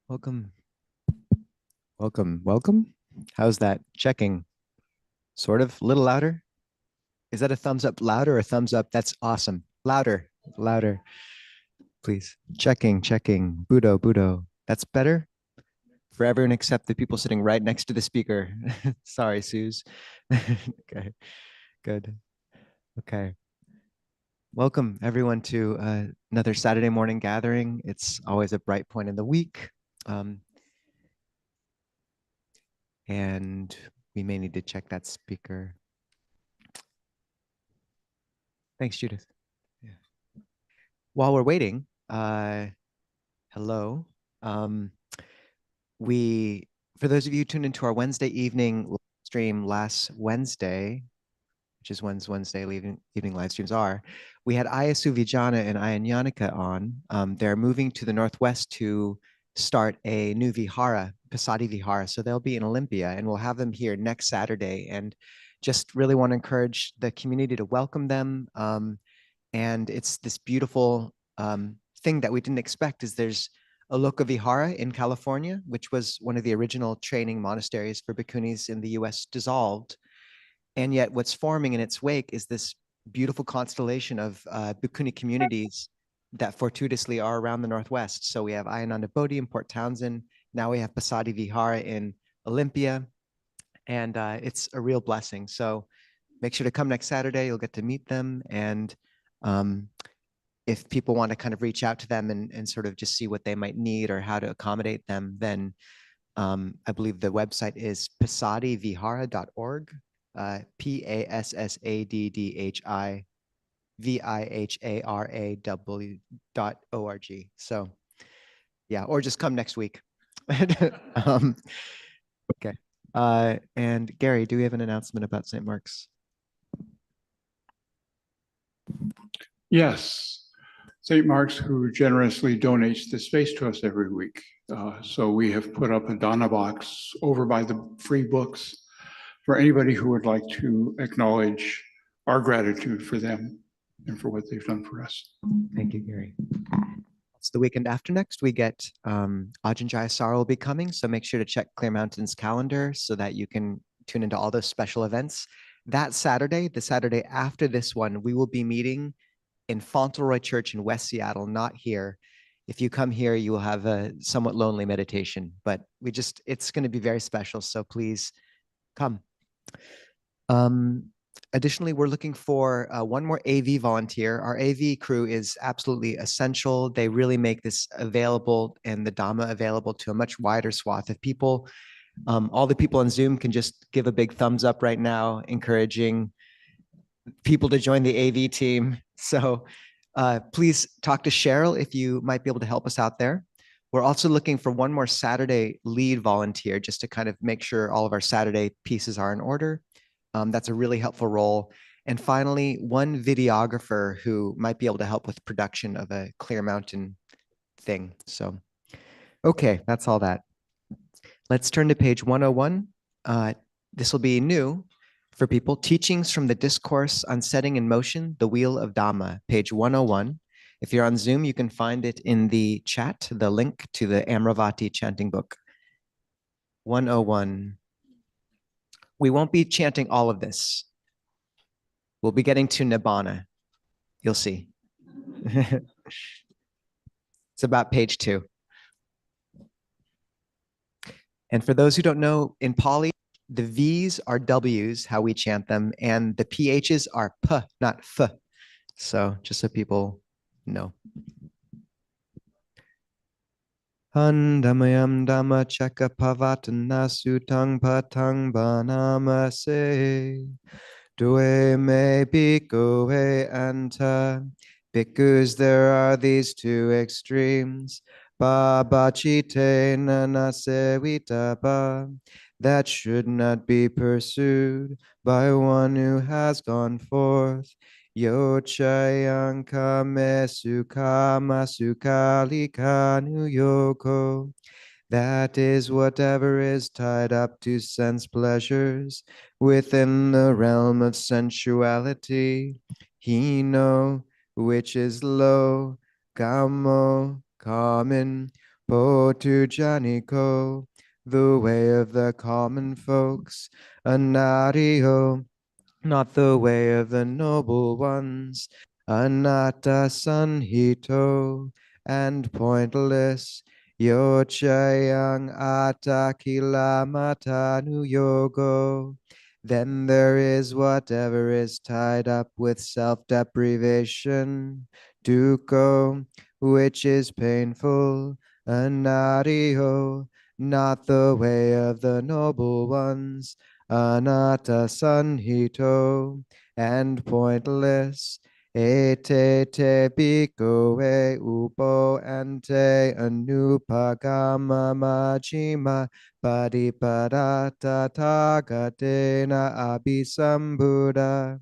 Welcome, welcome, welcome. How's that? Checking. Sort of. A little louder. Is that a thumbs up louder or a thumbs up? That's awesome. Louder, louder, please. Checking, checking. Budo, Budo. That's better for everyone except the people sitting right next to the speaker. Sorry, Suze. Okay, good. Okay. Welcome, everyone, to another Saturday morning gathering. It's always a bright point in the week. Um, and we may need to check that speaker. Thanks, Judith. Yeah. While we're waiting, hello. Um, we, for those of you who tuned into our Wednesday evening stream last Wednesday, which is when Wednesday evening live streams are, we had Ayasu Vijana and Ayanyanika on. They're moving to the Northwest to start a new vihara, Pasadi Vihara. So they'll be in Olympia, and we'll have them here next Saturday. And just really want to encourage the community to welcome them. And it's this beautiful thing that we didn't expect is there's Aloka Vihara in California, which was one of the original training monasteries for bhikkhunis in the US, dissolved. And yet what's forming in its wake is this beautiful constellation of bhikkhuni communities that fortuitously are around the Northwest. So we have Ayananda Bodhi in Port Townsend. Now we have Pasadi Vihara in Olympia. And it's a real blessing. So make sure to come next Saturday. You'll get to meet them. And if people want to kind of reach out to them and sort of just see what they might need or how to accommodate them, then I believe the website is pasadivihara.org, PASSADDHIVIHARAW.org. So yeah, or just come next week. um, okay. And Gary, do we have an announcement about St. Mark's? Yes, St. Mark's, who generously donates the space to us every week. So we have put up a Dhamma box over by the free books for anybody who would like to acknowledge our gratitude for them and for what they've done for us. Thank you, Gary. It's the weekend after next. We get Ajahn Jayasara will be coming, so make sure to check Clear Mountain's calendar so that you can tune into all those special events. That Saturday, the Saturday after this one, we will be meeting in Fauntleroy Church in West Seattle, not here. If you come here, you will have a somewhat lonely meditation, but it's going to be very special. So please come. Additionally, we're looking for one more AV volunteer. Our AV crew is absolutely essential. They really make this available and the Dhamma available to a much wider swath of people. All the people on Zoom can just give a big thumbs up right now, encouraging people to join the AV team. So please talk to Cheryl if you might be able to help us out there. We're also looking for one more Saturday lead volunteer just to kind of make sure all of our Saturday pieces are in order. That's a really helpful role. And finally, one videographer who might be able to help with production of a Clear Mountain thing. So, okay, that's all that. Let's turn to page 101. This will be new for people. Teachings from the Discourse on Setting in Motion, the Wheel of Dhamma, page 101. If you're on Zoom, you can find it in the chat, the link to the Amravati chanting book. 101. We won't be chanting all of this. We'll be getting to Nibbana. You'll see. It's about page 2. And for those who don't know, in Pali, the V's are W's, how we chant them, and the PHs are P, not F. So just so people know. Handamayam Dhamma Chaka Pavatana Sutang Patang Banamase Due me bhikkhu anta. Bhikkhus, there are these two extremes. Babachite nanasevitaba. That should not be pursued by one who has gone forth. Yochayanka me sukama sukalika nu yoko. That is whatever is tied up to sense pleasures within the realm of sensuality. Hino, which is low, kamo, common, Potu Janiko, the way of the common folks, Anario, not the way of the noble ones, Anatta Sanhito, and pointless, Yochayang Atakila Matanu Yogo. Then there is whatever is tied up with self deprivation, dukkha, which is painful, anario, not the way of the noble ones, anatta sanhito, and pointless, ete te bhikkhave upo ante anupagama majima padipadata tagatena abhisambuddha.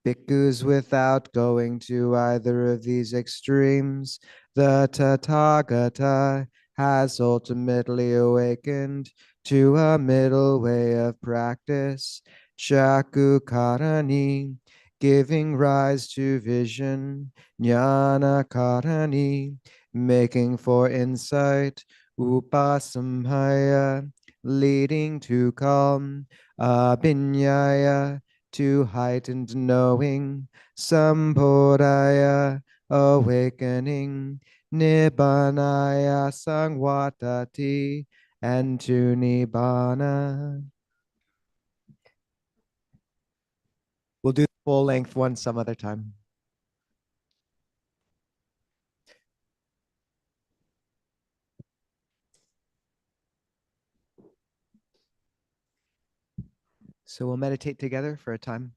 Bhikkhus without going to either of these extremes, the Tathagata has ultimately awakened to a middle way of practice, Chakukarani, giving rise to vision, Jnana Karani, making for insight, Upasamhaya, leading to calm, Abhinyaya, to heightened knowing, Sambodhaya, awakening, Nibbanaya Sangwatati, and to Nibbana. We'll do the full length one some other time. So we'll meditate together for a time.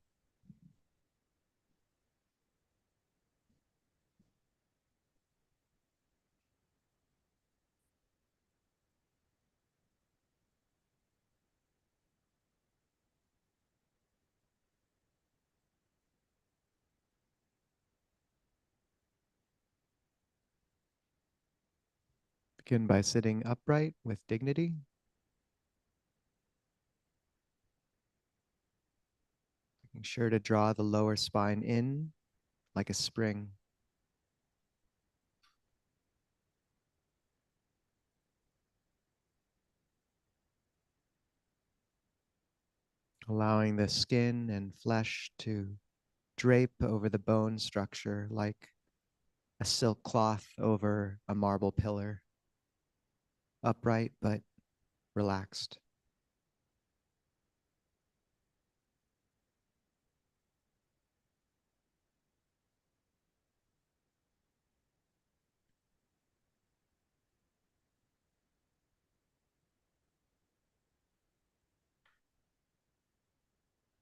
Begin by sitting upright with dignity. Making sure to draw the lower spine in like a spring. Allowing the skin and flesh to drape over the bone structure like a silk cloth over a marble pillar, upright but relaxed.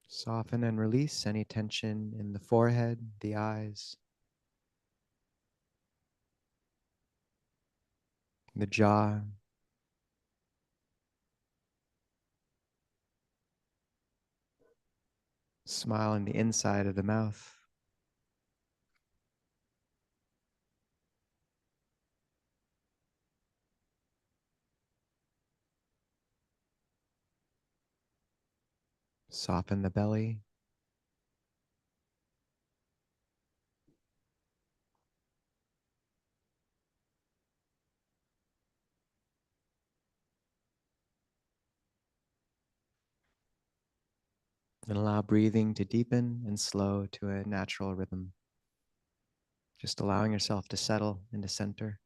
Soften and release any tension in the forehead, the eyes, the jaw. Smile in the inside of the mouth. Soften the belly. And allow breathing to deepen and slow to a natural rhythm. Just allowing yourself to settle into center.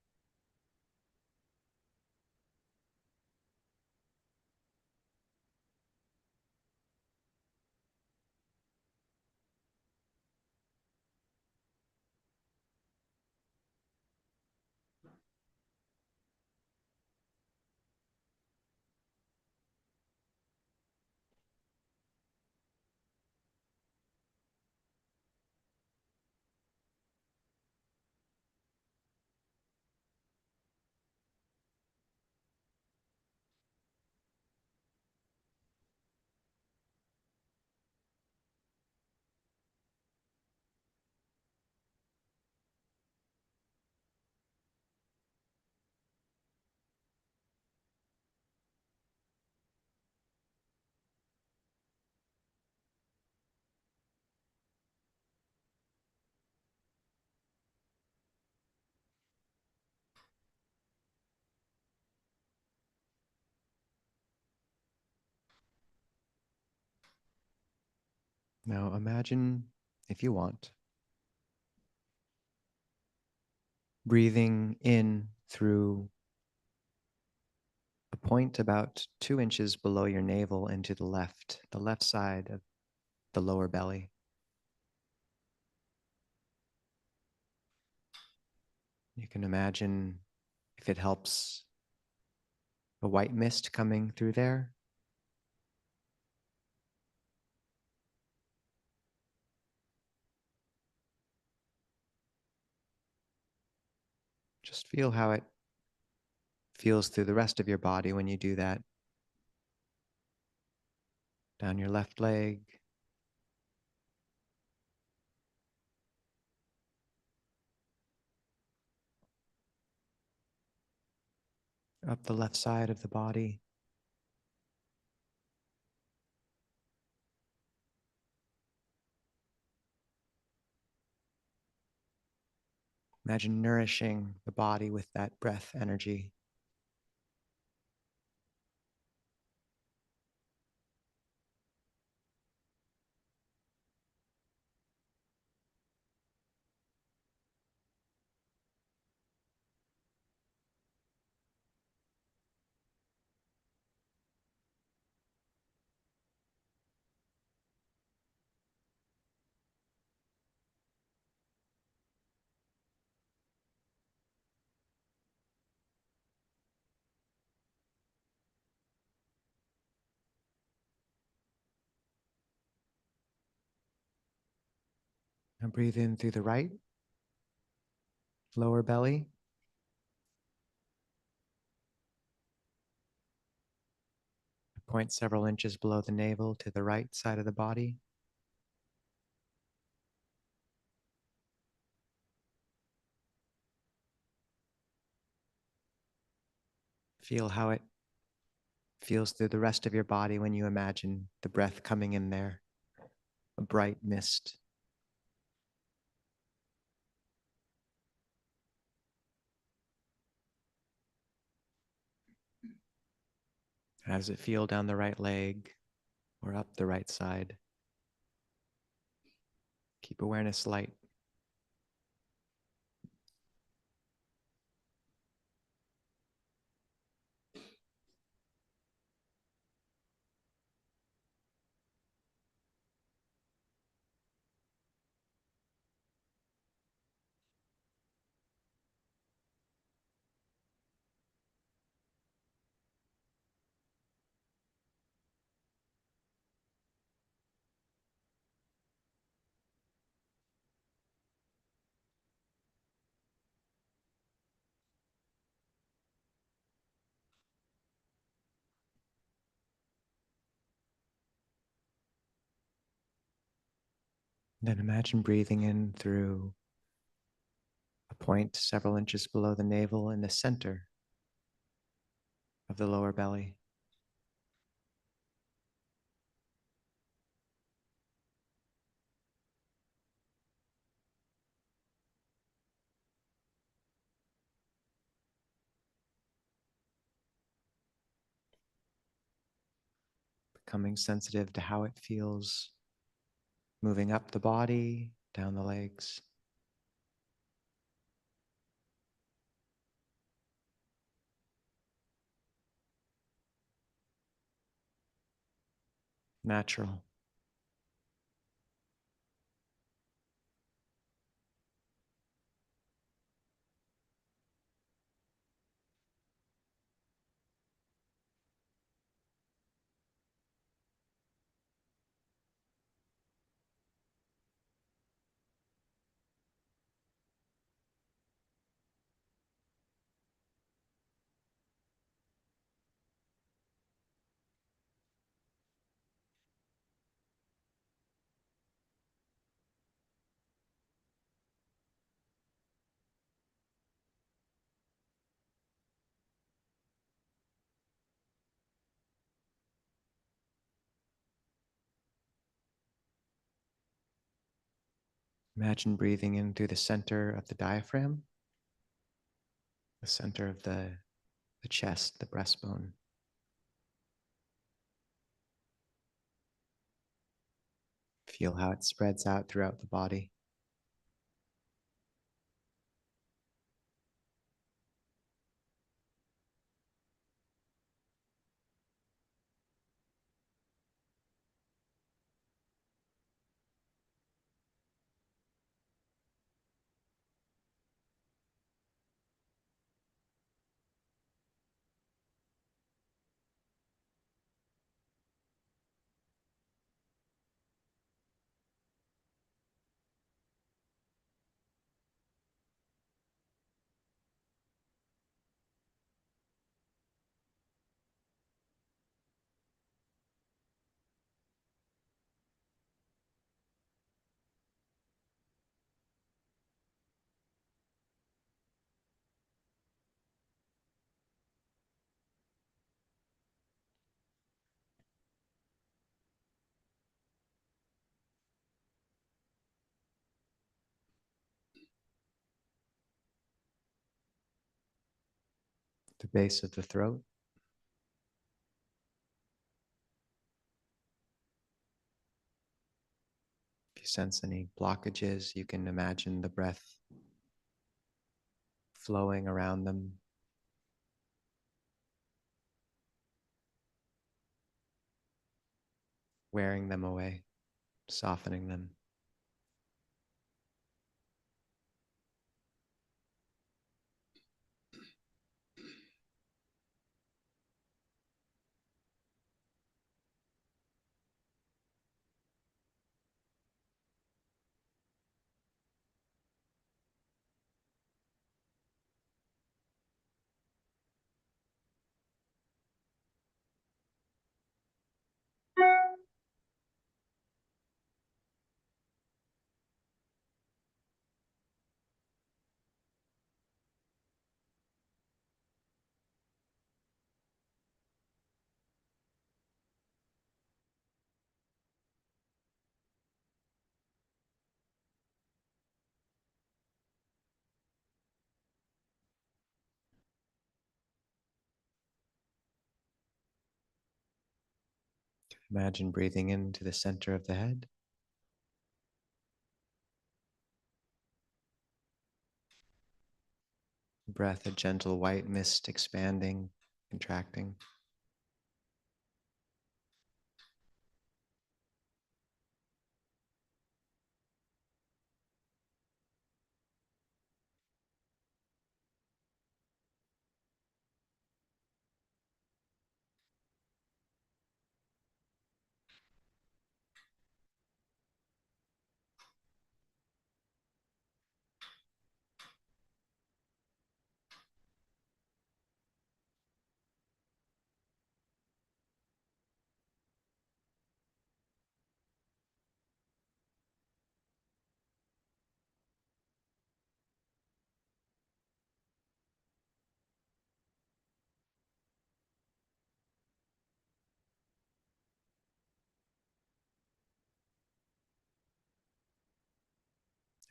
Now imagine, if you want, breathing in through a point about 2 inches below your navel into the left side of the lower belly. You can imagine, if it helps, a white mist coming through there. Just feel how it feels through the rest of your body when you do that. Down your left leg, up the left side of the body. Imagine nourishing the body with that breath energy. Now breathe in through the right lower belly. Point several inches below the navel to the right side of the body. Feel how it feels through the rest of your body when you imagine the breath coming in there, a bright mist. How does it feel down the right leg or up the right side? Keep awareness light. Then imagine breathing in through a point several inches below the navel in the center of the lower belly. Becoming sensitive to how it feels moving up the body, down the legs. Natural. Imagine breathing in through the center of the diaphragm, the center of the chest, the breastbone. Feel Feel how it spreads out throughout the body. The base of the throat. If you sense any blockages, you can imagine the breath flowing around them, wearing them away, softening them. Imagine breathing into the center of the head. Breath, a gentle white mist expanding, contracting.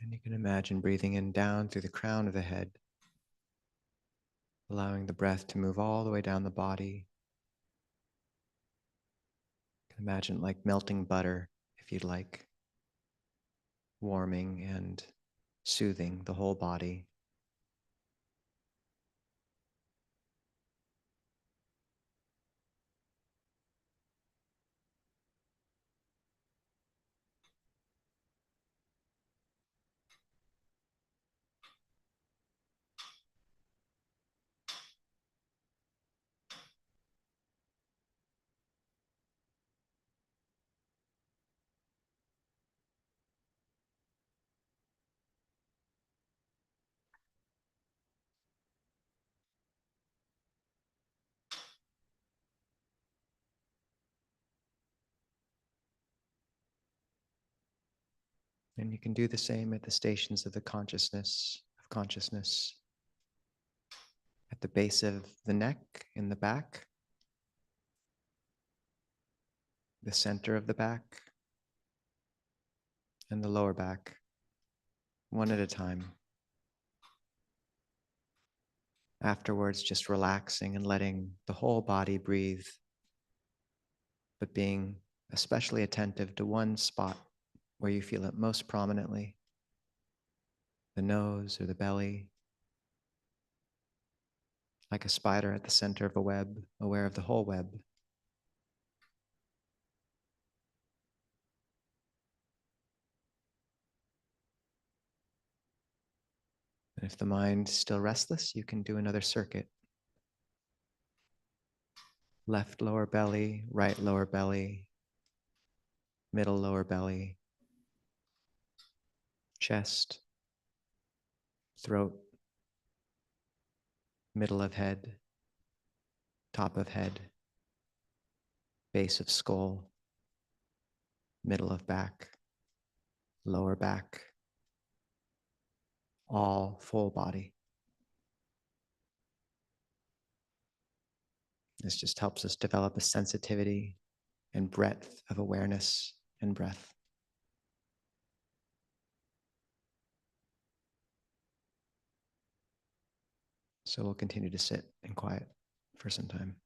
And you can imagine breathing in down through the crown of the head, allowing the breath to move all the way down the body. You can imagine like melting butter, if you'd like, warming and soothing the whole body. And you can do the same at the stations of the consciousness, at the base of the neck, in the back, the center of the back, and the lower back, one at a time. Afterwards, just relaxing and letting the whole body breathe, but being especially attentive to one spot where you feel it most prominently, the nose or the belly, like a spider at the center of a web, aware of the whole web. And if the mind's still restless, you can do another circuit. Left lower belly, right lower belly, middle lower belly, chest, throat, middle of head, top of head, base of skull, middle of back, lower back, all full body. This just helps us develop a sensitivity and breadth of awareness and breath. So we'll continue to sit in quiet for some time.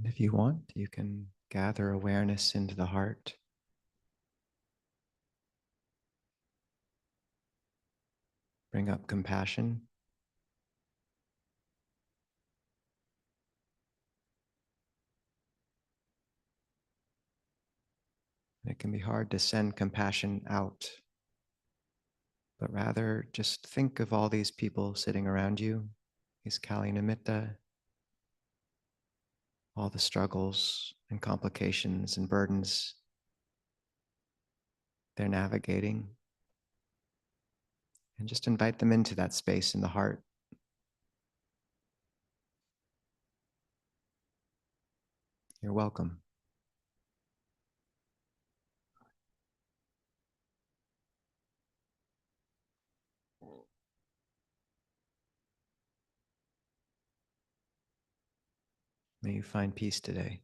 And if you want, you can gather awareness into the heart. Bring up compassion. It can be hard to send compassion out, but rather just think of all these people sitting around you, these Kali Nimitta, all the struggles and complications and burdens they're navigating, and just invite them into that space in the heart. You're welcome. May you find peace today.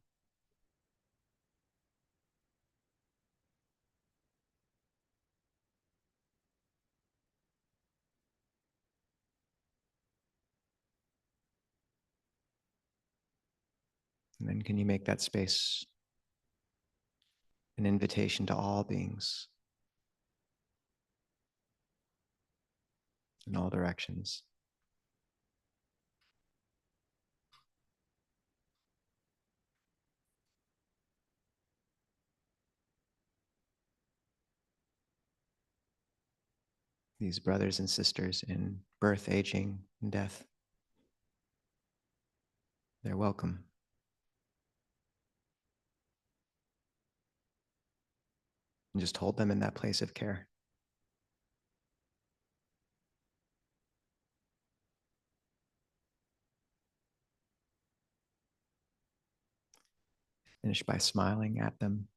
And then can you make that space an invitation to all beings in all directions? These brothers and sisters in birth, aging, and death, they're welcome. And just hold them in that place of care. Finish by smiling at them.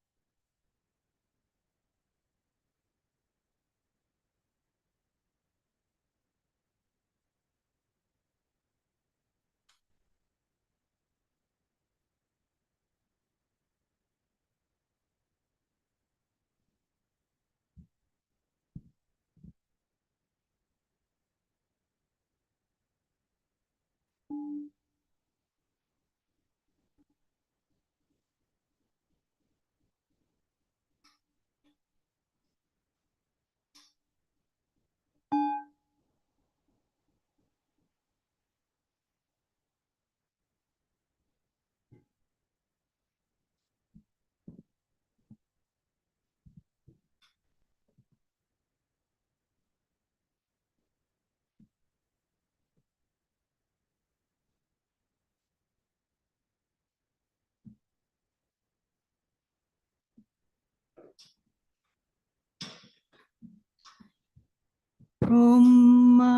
Brahma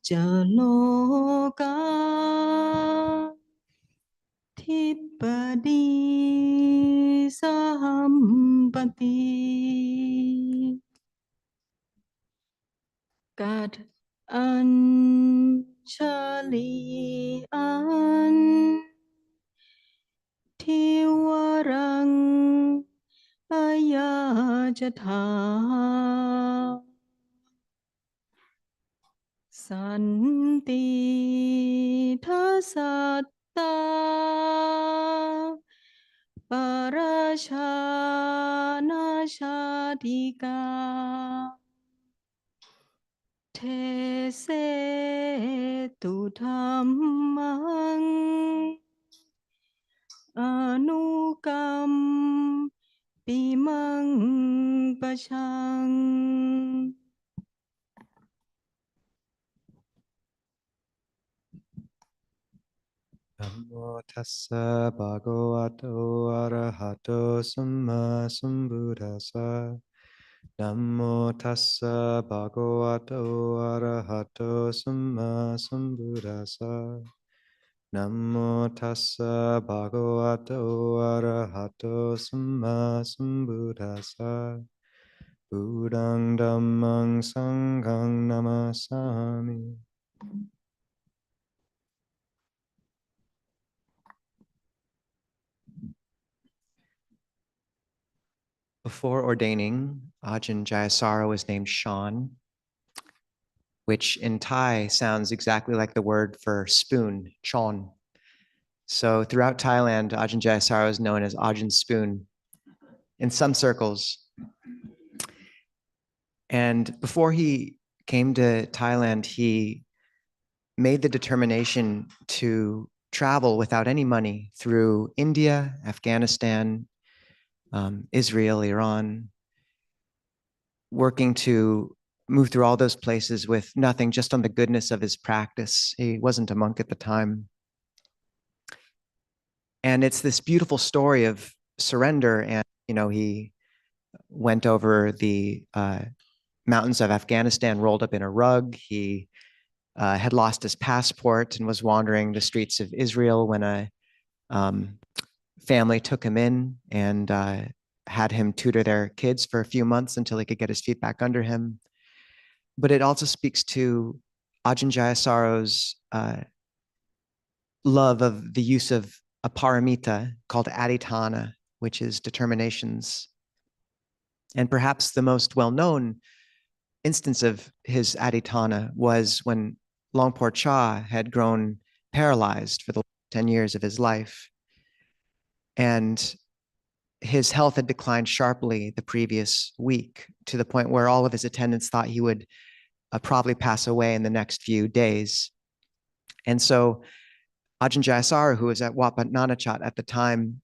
Jaloka Thipadi Sahampati Gad Anchali An Tiwarang Ayajatha Santi Thasatta Parashana Shadika Tese Tu Dhammang Anukam Bimang Pachang Namo tassa bhagavato arahato samma sambuddhassa. Namo tassa bhagavato arahato samma sambuddhassa. Namo tassa bhagavato arahato samma sambuddhassa. Buddhang dhammang sanghang namasami. Before ordaining, Ajahn Jayasara was named Sean, which in Thai sounds exactly like the word for spoon, chon. So throughout Thailand, Ajahn Jayasaro is known as Ajahn Spoon in some circles. And before he came to Thailand, he made the determination to travel without any money through India, Afghanistan, Israel, Iran, working to move through all those places with nothing, just on the goodness of his practice. He wasn't a monk at the time. And it's this beautiful story of surrender. And, he went over the mountains of Afghanistan, rolled up in a rug. He had lost his passport and was wandering the streets of Israel when a family took him in and had him tutor their kids for a few months until he could get his feet back under him. But it also speaks to Ajahn Jayasaro's love of the use of a paramita called adhitthana, which is determinations. And perhaps the most well-known instance of his adhitthana was when Longpo Cha had grown paralyzed for the 10 years of his life. And his health had declined sharply the previous week to the point where all of his attendants thought he would probably pass away in the next few days. And so Ajahn Jayasaro, who was at Wat Phat Nanachat at the time,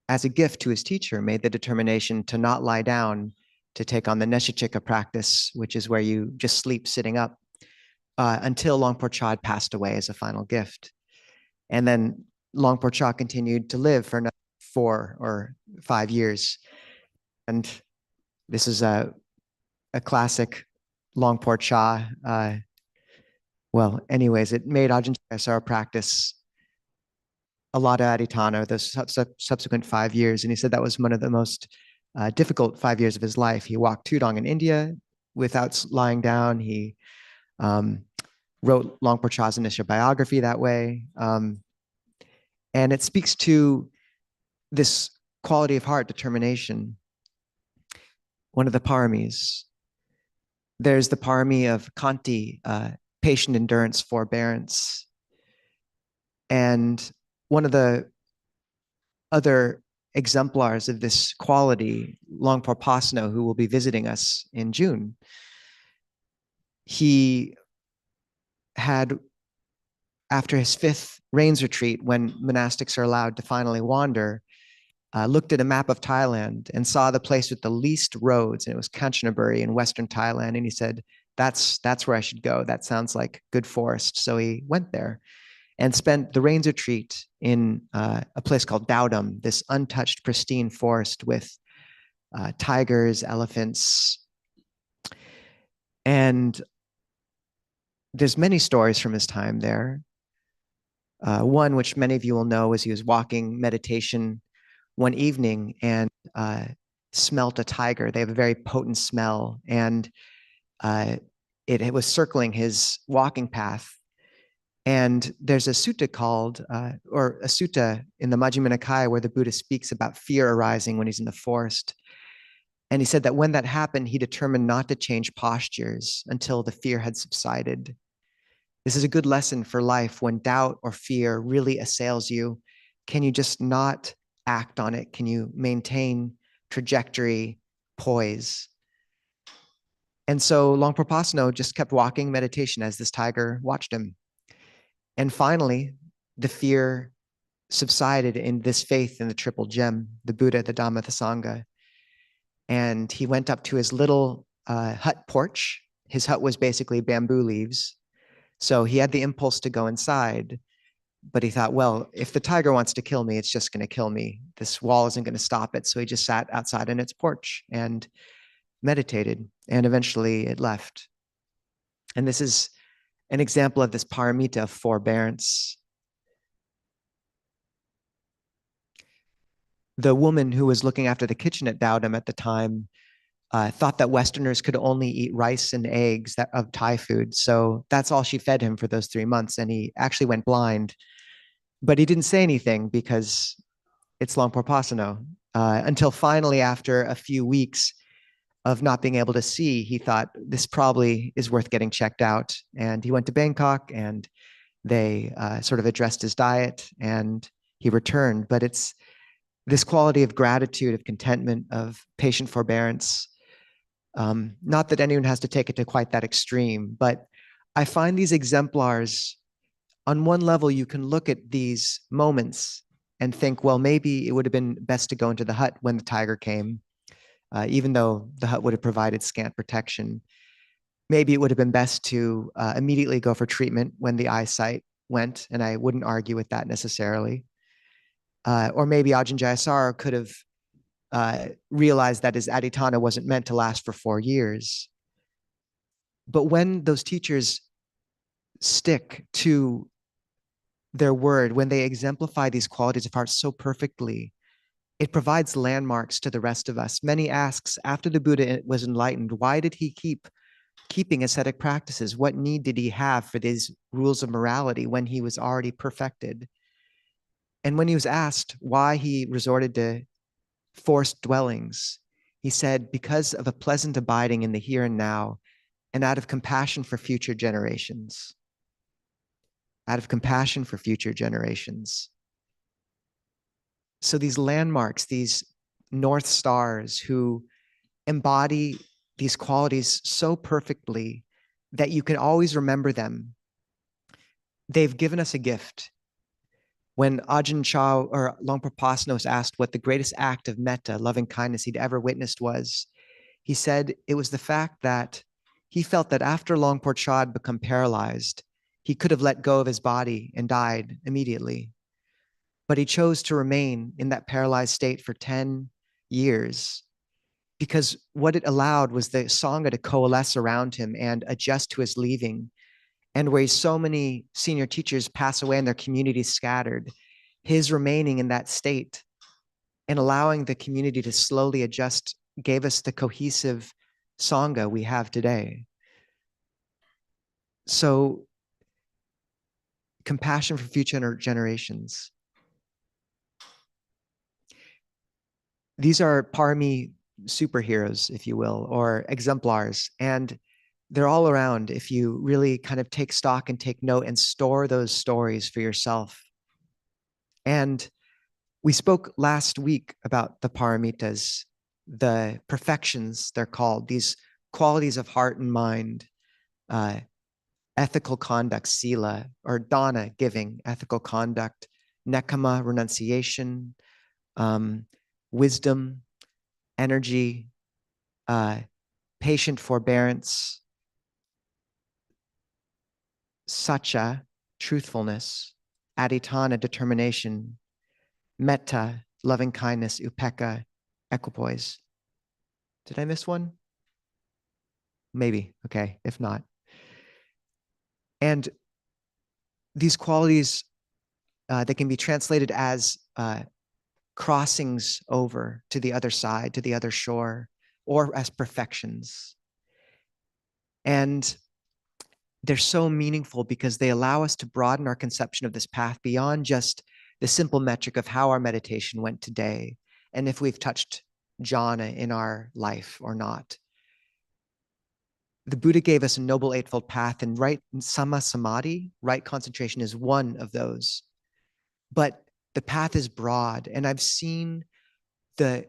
as a gift to his teacher, made the determination to not lie down, to take on the Neshachika practice, which is where you just sleep sitting up, until Longpo Cha had passed away as a final gift. And then Longpo Cha continued to live for another 4 or 5 years. And this is a classic Longpo Cha. Well, anyways, it made Ajahn Jayasaro practice a lot of adhitthana those subsequent 5 years. And he said that was one of the most difficult 5 years of his life. He walked Tudong in India without lying down. He wrote Longpo Cha's initial biography that way. And it speaks to this quality of heart, determination. One of the paramis. There's the parami of Kanti, patient endurance, forbearance. And one of the other exemplars of this quality, Longpo Pasno, who will be visiting us in June, he had, after his 5th rains retreat, when monastics are allowed to finally wander, looked at a map of Thailand and saw the place with the least roads, and it was Kanchanaburi in Western Thailand. And he said, that's where I should go. That sounds like good forest. So he went there and spent the rains retreat in a place called Dowdam, this untouched, pristine forest with tigers, elephants. And there's many stories from his time there. One, which many of you will know, is he was walking meditation one evening and smelt a tiger. They have a very potent smell, and it was circling his walking path. And there's a sutta called, or a sutta in the Majjhima Nikaya where the Buddha speaks about fear arising when he's in the forest. And he said that when that happened, he determined not to change postures until the fear had subsided. This is a good lesson for life. When doubt or fear really assails you, can you just not act on it? Can you maintain trajectory, poise? And so Longpo Pasno just kept walking meditation as this tiger watched him. And finally, the fear subsided in this faith in the triple gem, the Buddha, the Dhamma, the Sangha. And he went up to his little hut porch. His hut was basically bamboo leaves. So he had the impulse to go inside, but he thought, well, if the tiger wants to kill me, it's just going to kill me. This wall isn't going to stop it. So he just sat outside in its porch and meditated, and eventually it left. And this is an example of this paramita of forbearance. The woman who was looking after the kitchen at Dowdam at the time thought that Westerners could only eat rice and eggs of Thai food. So that's all she fed him for those 3 months. And he actually went blind, but he didn't say anything because it's Longpo Pasano. Until finally, after a few weeks of not being able to see, he thought this probably is worth getting checked out. And he went to Bangkok and They sort of addressed his diet and he returned. But it's this quality of gratitude, of contentment, of patient forbearance. Not that anyone has to take it to quite that extreme, but I find these exemplars, on one level, you can look at these moments and think, well, maybe it would have been best to go into the hut when the tiger came, even though the hut would have provided scant protection. Maybe it would have been best to immediately go for treatment when the eyesight went, and I wouldn't argue with that necessarily. Or maybe Ajahn Jayasara could have realized that his aditana wasn't meant to last for 4 years. But when those teachers stick to their word, when they exemplify these qualities of heart so perfectly, it provides landmarks to the rest of us. Many asks, after the Buddha was enlightened, why did he keeping ascetic practices? What need did he have for these rules of morality when he was already perfected? And when he was asked why he resorted to forced dwellings, he said, because of a pleasant abiding in the here and now, and out of compassion for future generations. Out of compassion for future generations. So these landmarks, these North Stars who embody these qualities so perfectly that you can always remember them, they've given us a gift. When Ajahn Chah or Longpa Pasno was asked what the greatest act of metta, loving kindness he'd ever witnessed was, he said it was the fact that he felt that after Longpo Chah had become paralyzed, he could have let go of his body and died immediately. But he chose to remain in that paralyzed state for 10 years because what it allowed was the Sangha to coalesce around him and adjust to his leaving. And where so many senior teachers pass away and their communities scattered, his remaining in that state and allowing the community to slowly adjust gave us the cohesive Sangha we have today. So, compassion for future generations. These are parami superheroes, if you will, or exemplars. And they're all around if you really kind of take stock and take note and store those stories for yourself. And we spoke last week about the paramitas, the perfections, they're called, these qualities of heart and mind, ethical conduct, sila, or dana, giving, ethical conduct, nekama, renunciation, wisdom, energy, patient forbearance, satya, truthfulness, aditana, determination, metta, loving kindness, upekkha, equipoise. Did I miss one? Maybe. Okay, if not. And these qualities, they can be translated as crossings over to the other side, to the other shore, or as perfections. And they're so meaningful because they allow us to broaden our conception of this path beyond just the simple metric of how our meditation went today and if we've touched jhana in our life or not. The Buddha gave us a noble eightfold path, and right samma samadhi, right concentration, is one of those. But the path is broad, and I've seen the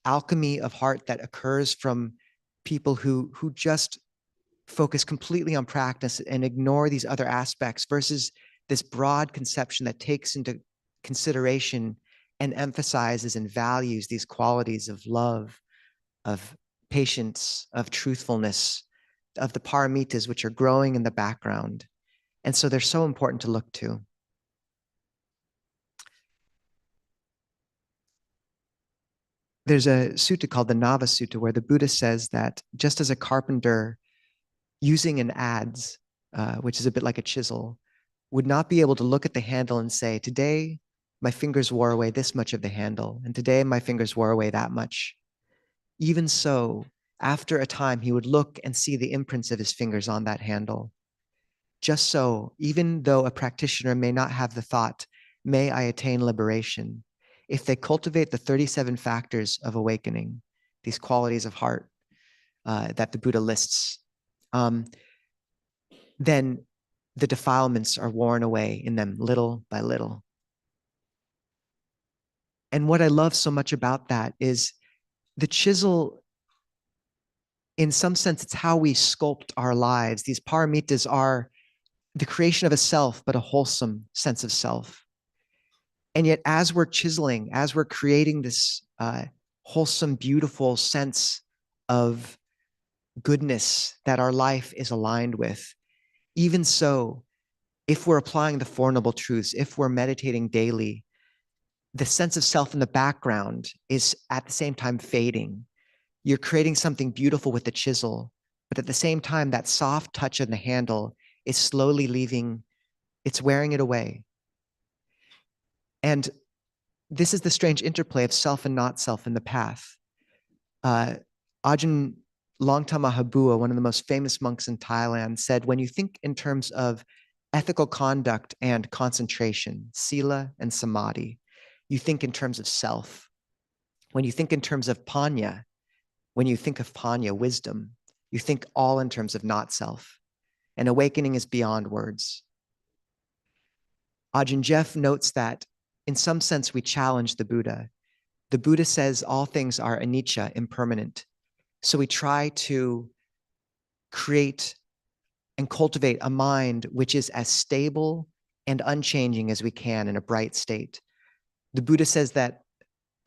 alchemy of heart that occurs from people who just focus completely on practice and ignore these other aspects versus this broad conception that takes into consideration and emphasizes and values these qualities of love, of patience, of truthfulness, of the paramitas, which are growing in the background. And so they're so important to look to. There's a sutta called the Nava Sutta where the Buddha says that just as a carpenter using an adze, which is a bit like a chisel, would not be able to look at the handle and say, today my fingers wore away this much of the handle, and today my fingers wore away that much. Even so, after a time, he would look and see the imprints of his fingers on that handle. Just so, even though a practitioner may not have the thought, may I attain liberation, if they cultivate the 37 factors of awakening, these qualities of heart that the Buddha lists, then the defilements are worn away in them little by little. And what I love so much about that is the chisel, in some sense, it's how we sculpt our lives. These paramitas are the creation of a self, but a wholesome sense of self. And yet, as we're chiseling, as we're creating this wholesome, beautiful sense of goodness that our life is aligned with, even so, if we're applying the Four Noble Truths, if we're meditating daily, the sense of self in the background is at the same time fading. You're creating something beautiful with the chisel, but at the same time, that soft touch of the handle is slowly leaving, it's wearing it away. And this is the strange interplay of self and not self in the path. Ajahn Longtama Habua, one of the most famous monks in Thailand, said, when you think in terms of ethical conduct and concentration, sila and samadhi, you think in terms of self. When you think in terms of panya, when you think of panya, wisdom, you think all in terms of not self. And awakening is beyond words. Ajahn Jeff notes that in some sense we challenge the Buddha. The Buddha says all things are anicca, impermanent. So we try to create and cultivate a mind which is as stable and unchanging as we can in a bright state. The Buddha says that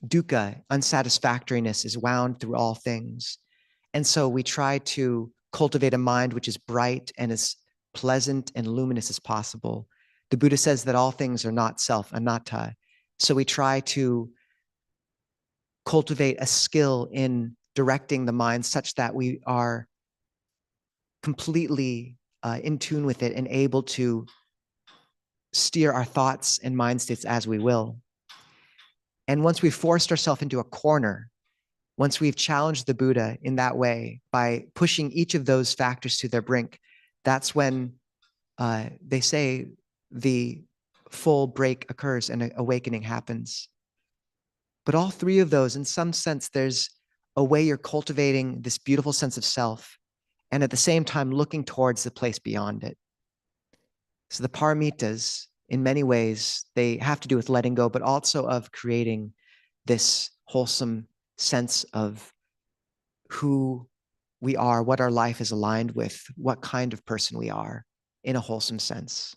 dukkha, unsatisfactoriness, is wound through all things. And so we try to cultivate a mind which is bright and as pleasant and luminous as possible. The Buddha says that all things are not self, anatta. So we try to cultivate a skill in directing the mind such that we are completely in tune with it and able to steer our thoughts and mind states as we will. And once we've forced ourselves into a corner, once we've challenged the Buddha in that way by pushing each of those factors to their brink, that's when they say the full break occurs and awakening happens. But all three of those, in some sense, there's a way you're cultivating this beautiful sense of self and at the same time looking towards the place beyond it. So the paramitas, in many ways, they have to do with letting go, but also of creating this wholesome sense of who we are, what our life is aligned with, what kind of person we are in a wholesome sense.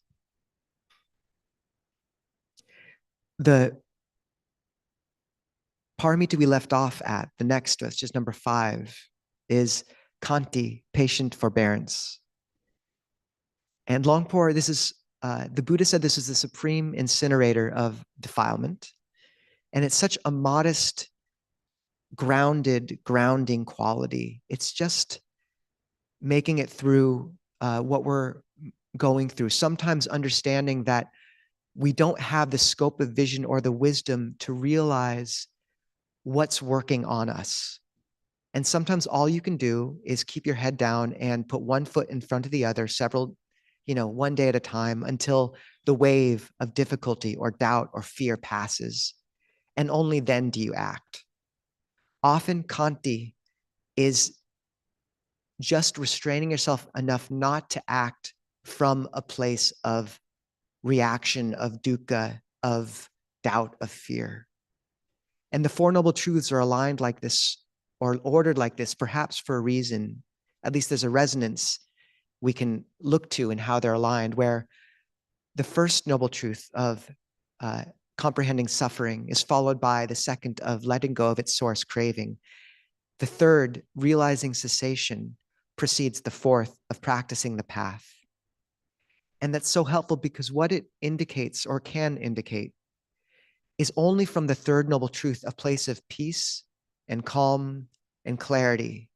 The paramita we left off at, the next, that's just number 5, is Khanti, patient forbearance. And Longpor, this is, the Buddha said this is the supreme incinerator of defilement. And it's such a modest, grounding quality. It's just making it through what we're going through. Sometimes understanding that we don't have the scope of vision or the wisdom to realize what's working on us. And sometimes all you can do is keep your head down and put one foot in front of the other, one day at a time, until the wave of difficulty or doubt or fear passes. And only then do you act. Often Khanti is just restraining yourself enough not to act from a place of reaction, of dukkha, of doubt, of fear. And the Four Noble Truths are aligned like this or ordered like this, perhaps for a reason. At least there's a resonance we can look to in how they're aligned, where the first noble truth of comprehending suffering is followed by the second of letting go of its source craving. The third, realizing cessation, precedes the fourth of practicing the path. And that's so helpful because what it indicates or can indicate is only from the third noble truth, a place of peace and calm and clarity,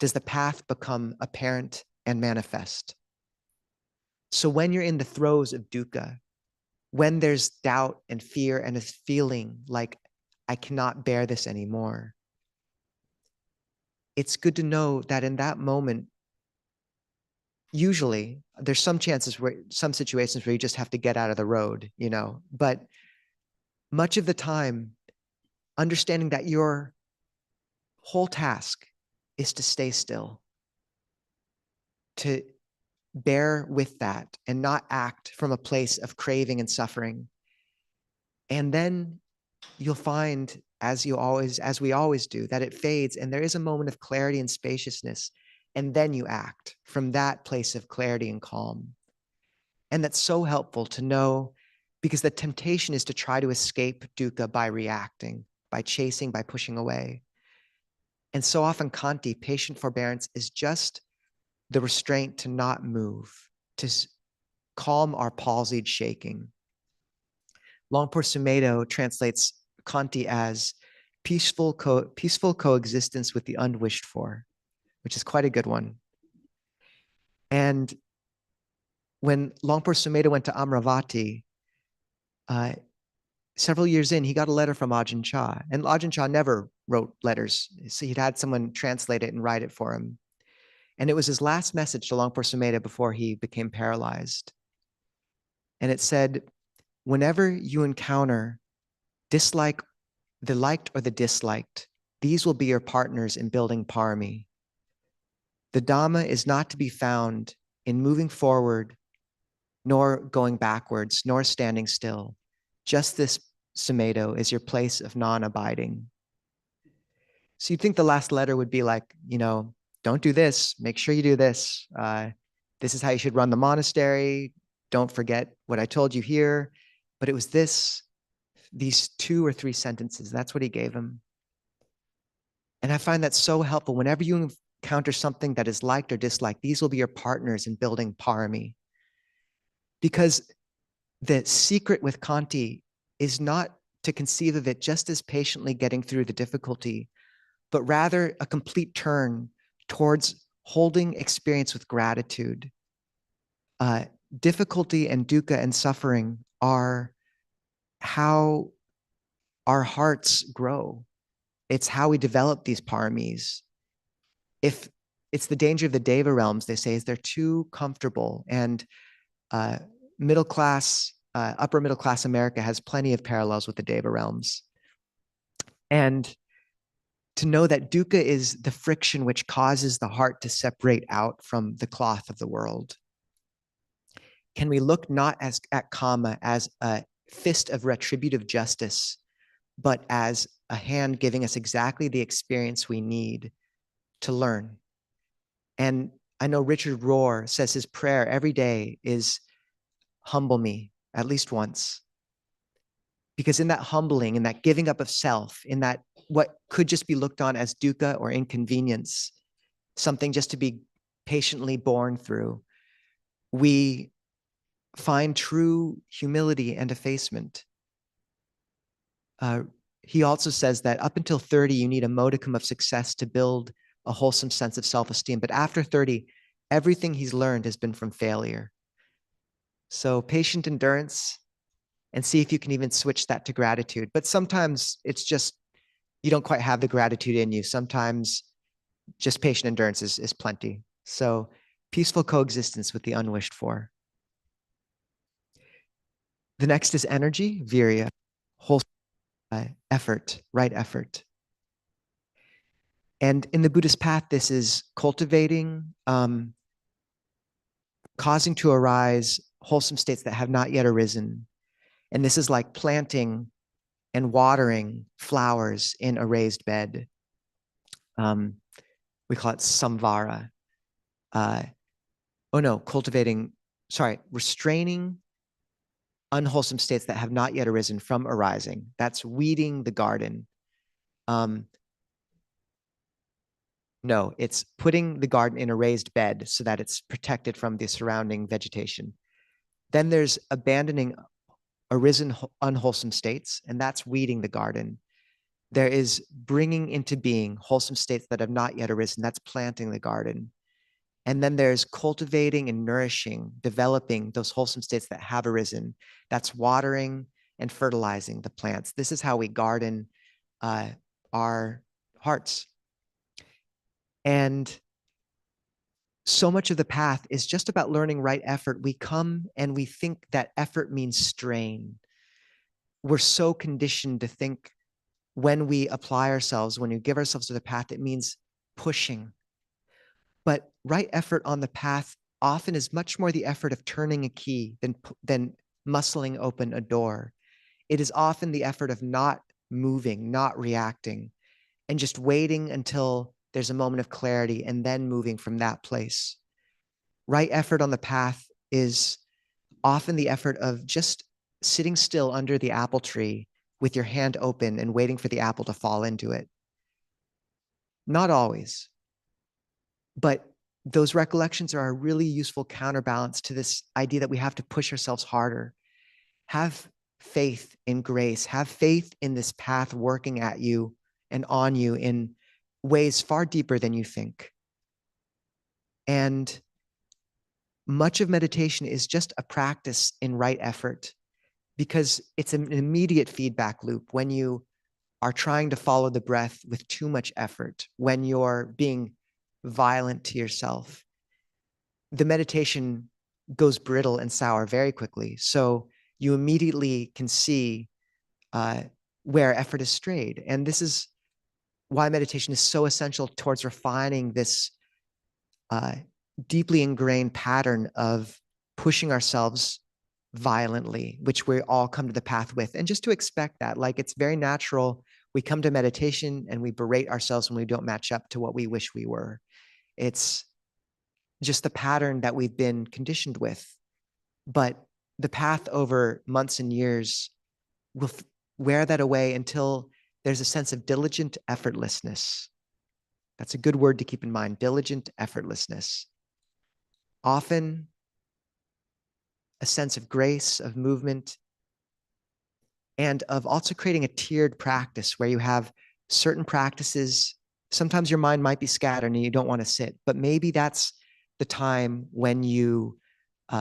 does the path become apparent and manifest. So when you're in the throes of dukkha, when there's doubt and fear and a feeling like I cannot bear this anymore, it's good to know that in that moment, usually there's some situations where you just have to get out of the road, but much of the time, understanding that your whole task is to stay still, to bear with that and not act from a place of craving and suffering. And then you'll find, as we always do, that it fades and there is a moment of clarity and spaciousness. And then you act from that place of clarity and calm. And that's so helpful to know, because the temptation is to try to escape dukkha by reacting, by chasing, by pushing away. And so often Kanti, patient forbearance, is just the restraint to not move, to calm our palsied shaking. Longpo Sumedho translates Kanti as peaceful coexistence with the unwished for, which is quite a good one. And when Longpo Sumedho went to Amravati, several years in, he got a letter from Ajahn Chah. And Ajahn Chah never wrote letters. So he'd had someone translate it and write it for him. And it was his last message to Longpo Sumedho before he became paralyzed. And it said, whenever you encounter the liked or the disliked, these will be your partners in building parami. The Dhamma is not to be found in moving forward, nor going backwards, nor standing still. Just this, Sumedho, is your place of non-abiding. So you'd think the last letter would be like, don't do this, make sure you do this. This is how you should run the monastery. Don't forget what I told you here. But it was these 2 or 3 sentences. That's what he gave him. And I find that so helpful. Whenever you encounter something that is liked or disliked, these will be your partners in building parami. Because the secret with Kanti is not to conceive of it just as patiently getting through the difficulty, but rather a complete turn towards holding experience with gratitude. Difficulty and dukkha and suffering are how our hearts grow. It's how we develop these paramis. If it's the danger of the deva realms, they say, is they're too comfortable. And upper middle class America has plenty of parallels with the deva realms. And to know that dukkha is the friction which causes the heart to separate out from the cloth of the world. Can we look not at karma as a fist of retributive justice, but as a hand giving us exactly the experience we need to learn? And I know Richard Rohr says his prayer every day is, humble me at least once. Because in that humbling, in that giving up of self, in that what could just be looked on as dukkha or inconvenience, something just to be patiently borne through, we find true humility and effacement. He also says that up until 30, you need a modicum of success to build a wholesome sense of self-esteem. But after 30, everything he's learned has been from failure. So patient endurance, and see if you can even switch that to gratitude. But sometimes it's just, you don't quite have the gratitude in you. Sometimes just patient endurance is plenty. So peaceful coexistence with the unwished for. The next is energy, virya, wholesome effort, right effort. And in the Buddhist path, this is cultivating, causing to arise wholesome states that have not yet arisen. And this is like planting and watering flowers in a raised bed. We call it samvara. Restraining unwholesome states that have not yet arisen from arising. That's weeding the garden. No, it's putting the garden in a raised bed so that it's protected from the surrounding vegetation. Then there's abandoning arisen unwholesome states, and that's weeding the garden. There is bringing into being wholesome states that have not yet arisen. That's planting the garden. And then there's cultivating and nourishing, developing those wholesome states that have arisen. That's watering and fertilizing the plants. This is how we garden our hearts. And so much of the path is just about learning right effort. We come and we think that effort means strain. We're so conditioned to think when we apply ourselves, when we give ourselves to the path, it means pushing. But right effort on the path often is much more the effort of turning a key than muscling open a door. It is often the effort of not moving, not reacting, and just waiting until there's a moment of clarity and then moving from that place. Right effort on the path is often the effort of just sitting still under the apple tree with your hand open and waiting for the apple to fall into it. Not always, but those recollections are a really useful counterbalance to this idea that we have to push ourselves harder. Have faith in grace, have faith in this path working at you and on you in ways far deeper than you think. And much of meditation is just a practice in right effort, because it's an immediate feedback loop when you are trying to follow the breath with too much effort, when you're being violent to yourself. The meditation goes brittle and sour very quickly. So you immediately can see where effort is strayed. And this is why meditation is so essential towards refining this deeply ingrained pattern of pushing ourselves violently, which we all come to the path with. And just to expect that, like, it's very natural. We come to meditation and we berate ourselves when we don't match up to what we wish we were. It's just the pattern that we've been conditioned with. But the path over months and years will wear that away until there's a sense of diligent effortlessness. That's a good word to keep in mind, diligent effortlessness. Often a sense of grace, of movement, and of also creating a tiered practice where you have certain practices. Sometimes your mind might be scattered and you don't want to sit, but maybe that's the time when you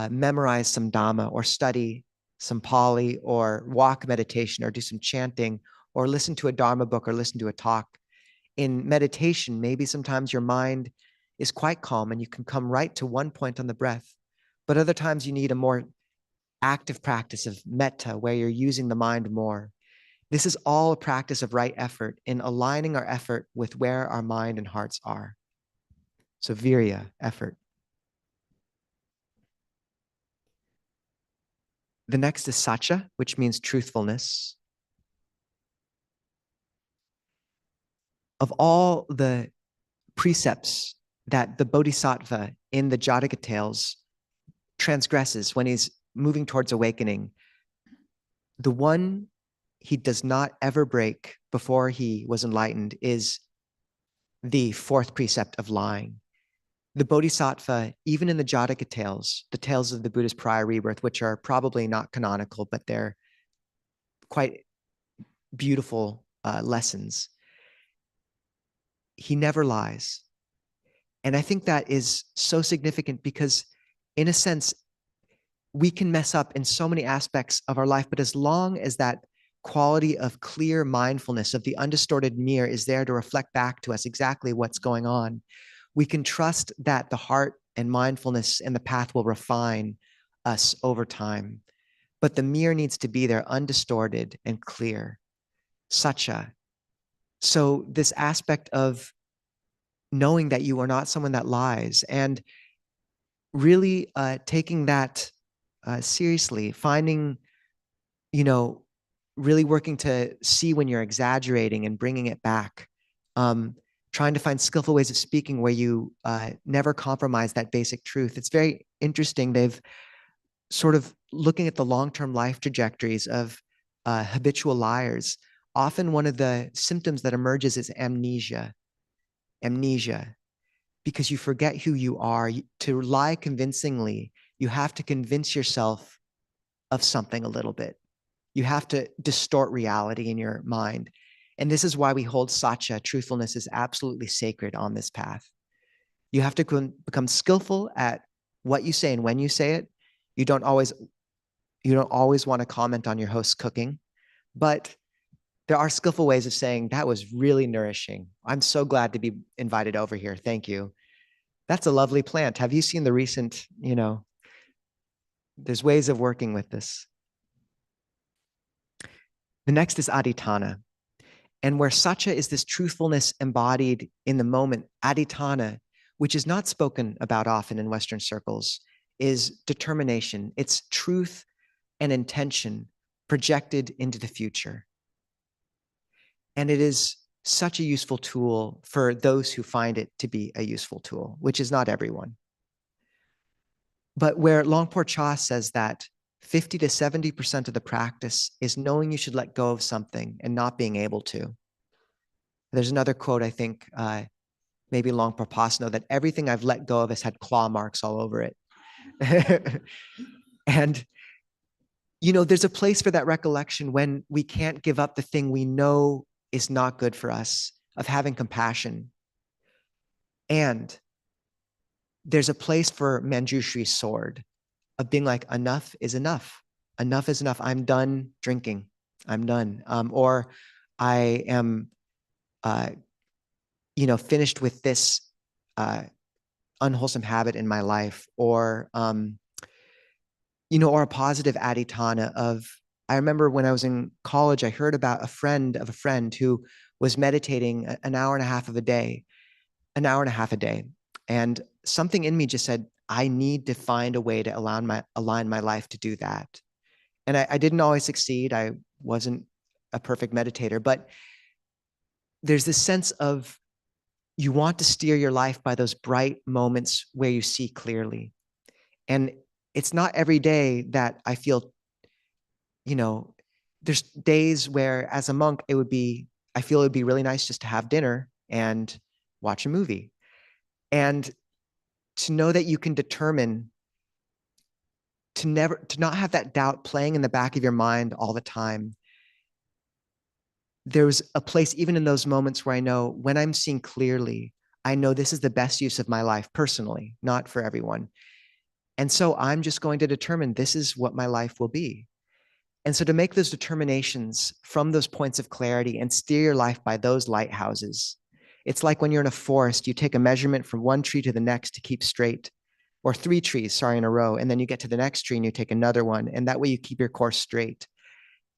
memorize some Dhamma or study some Pali or walk meditation or do some chanting or listen to a Dharma book or listen to a talk. In meditation, maybe sometimes your mind is quite calm and you can come right to one point on the breath, but other times you need a more active practice of metta where you're using the mind more. This is all a practice of right effort in aligning our effort with where our mind and hearts are. So virya, effort. The next is satya, which means truthfulness. Of all the precepts that the bodhisattva in the Jataka tales transgresses when he's moving towards awakening, the one he does not ever break before he was enlightened is the fourth precept of lying. The bodhisattva, even in the Jataka tales, the tales of the Buddha's prior rebirth, which are probably not canonical, but they're quite beautiful lessons, he never lies. And I think that is so significant because, in a sense, we can mess up in so many aspects of our life, but as long as that quality of clear mindfulness of the undistorted mirror is there to reflect back to us exactly what's going on, we can trust that the heart and mindfulness and the path will refine us over time. But the mirror needs to be there, undistorted and clear. Satya. So this aspect of knowing that you are not someone that lies and really taking that seriously, finding, really working to see when you're exaggerating and bringing it back, trying to find skillful ways of speaking where you never compromise that basic truth. It's very interesting. They've sort of looking at the long-term life trajectories of habitual liars. Often one of the symptoms that emerges is amnesia, because you forget who you are. To lie convincingly, you have to convince yourself of something a little bit. You have to distort reality in your mind. And this is why we hold satya, truthfulness, is absolutely sacred on this path. You have to become skillful at what you say and when you say it. You don't always want to comment on your host's cooking, but there are skillful ways of saying, that was really nourishing. I'm so glad to be invited over here. Thank you. That's a lovely plant. Have you seen the recent, there's ways of working with this. The next is adhitthana. And where satya is this truthfulness embodied in the moment, adhitthana, which is not spoken about often in Western circles, is determination. It's truth and intention projected into the future. And it is such a useful tool for those who find it to be a useful tool, which is not everyone. But where Longpo Cha says that 50 to 70% of the practice is knowing you should let go of something and not being able to. There's another quote, I think, maybe Longpo Pasno, that everything I've let go of has had claw marks all over it. And, you know, there's a place for that recollection when we can't give up the thing we know is not good for us, of having compassion. And there's a place for Manjushri's sword, of being like, enough is enough. Enough is enough. I'm done drinking. I'm done. Or I am, finished with this unwholesome habit in my life. Or, or a positive aditana of, I remember when I was in college, I heard about a friend of a friend who was meditating an hour and a half a day. And something in me just said, I need to find a way to align my life to do that. And I didn't always succeed. I wasn't a perfect meditator, but there's this sense of you want to steer your life by those bright moments where you see clearly. And it's not every day that I feel, there's days where as a monk, I feel it would be really nice just to have dinner and watch a movie. And to know that you can determine to not have that doubt playing in the back of your mind all the time. There's a place, even in those moments, where I know when I'm seeing clearly, I know this is the best use of my life personally, not for everyone. And so I'm just going to determine this is what my life will be. And so to make those determinations from those points of clarity and steer your life by those lighthouses, it's like when you're in a forest, you take a measurement from one tree to the next to keep straight, or 3 trees, in a row. And then you get to the next tree and you take another one. And that way you keep your course straight.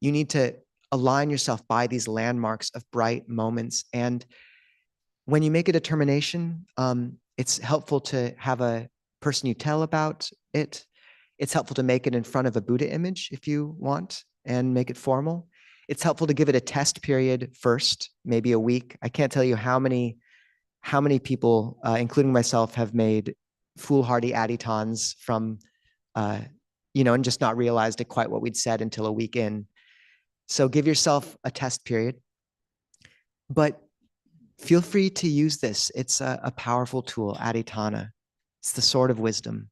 You need to align yourself by these landmarks of bright moments. And when you make a determination, it's helpful to have a person you tell about it. It's helpful to make it in front of a Buddha image if you want, and make it formal. It's helpful to give it a test period first, maybe a week. I can't tell you how many people, including myself, have made foolhardy aditans from, and just not realized it quite what we'd said until a week in. So give yourself a test period, but feel free to use this. It's a powerful tool, aditana. It's the sword of wisdom.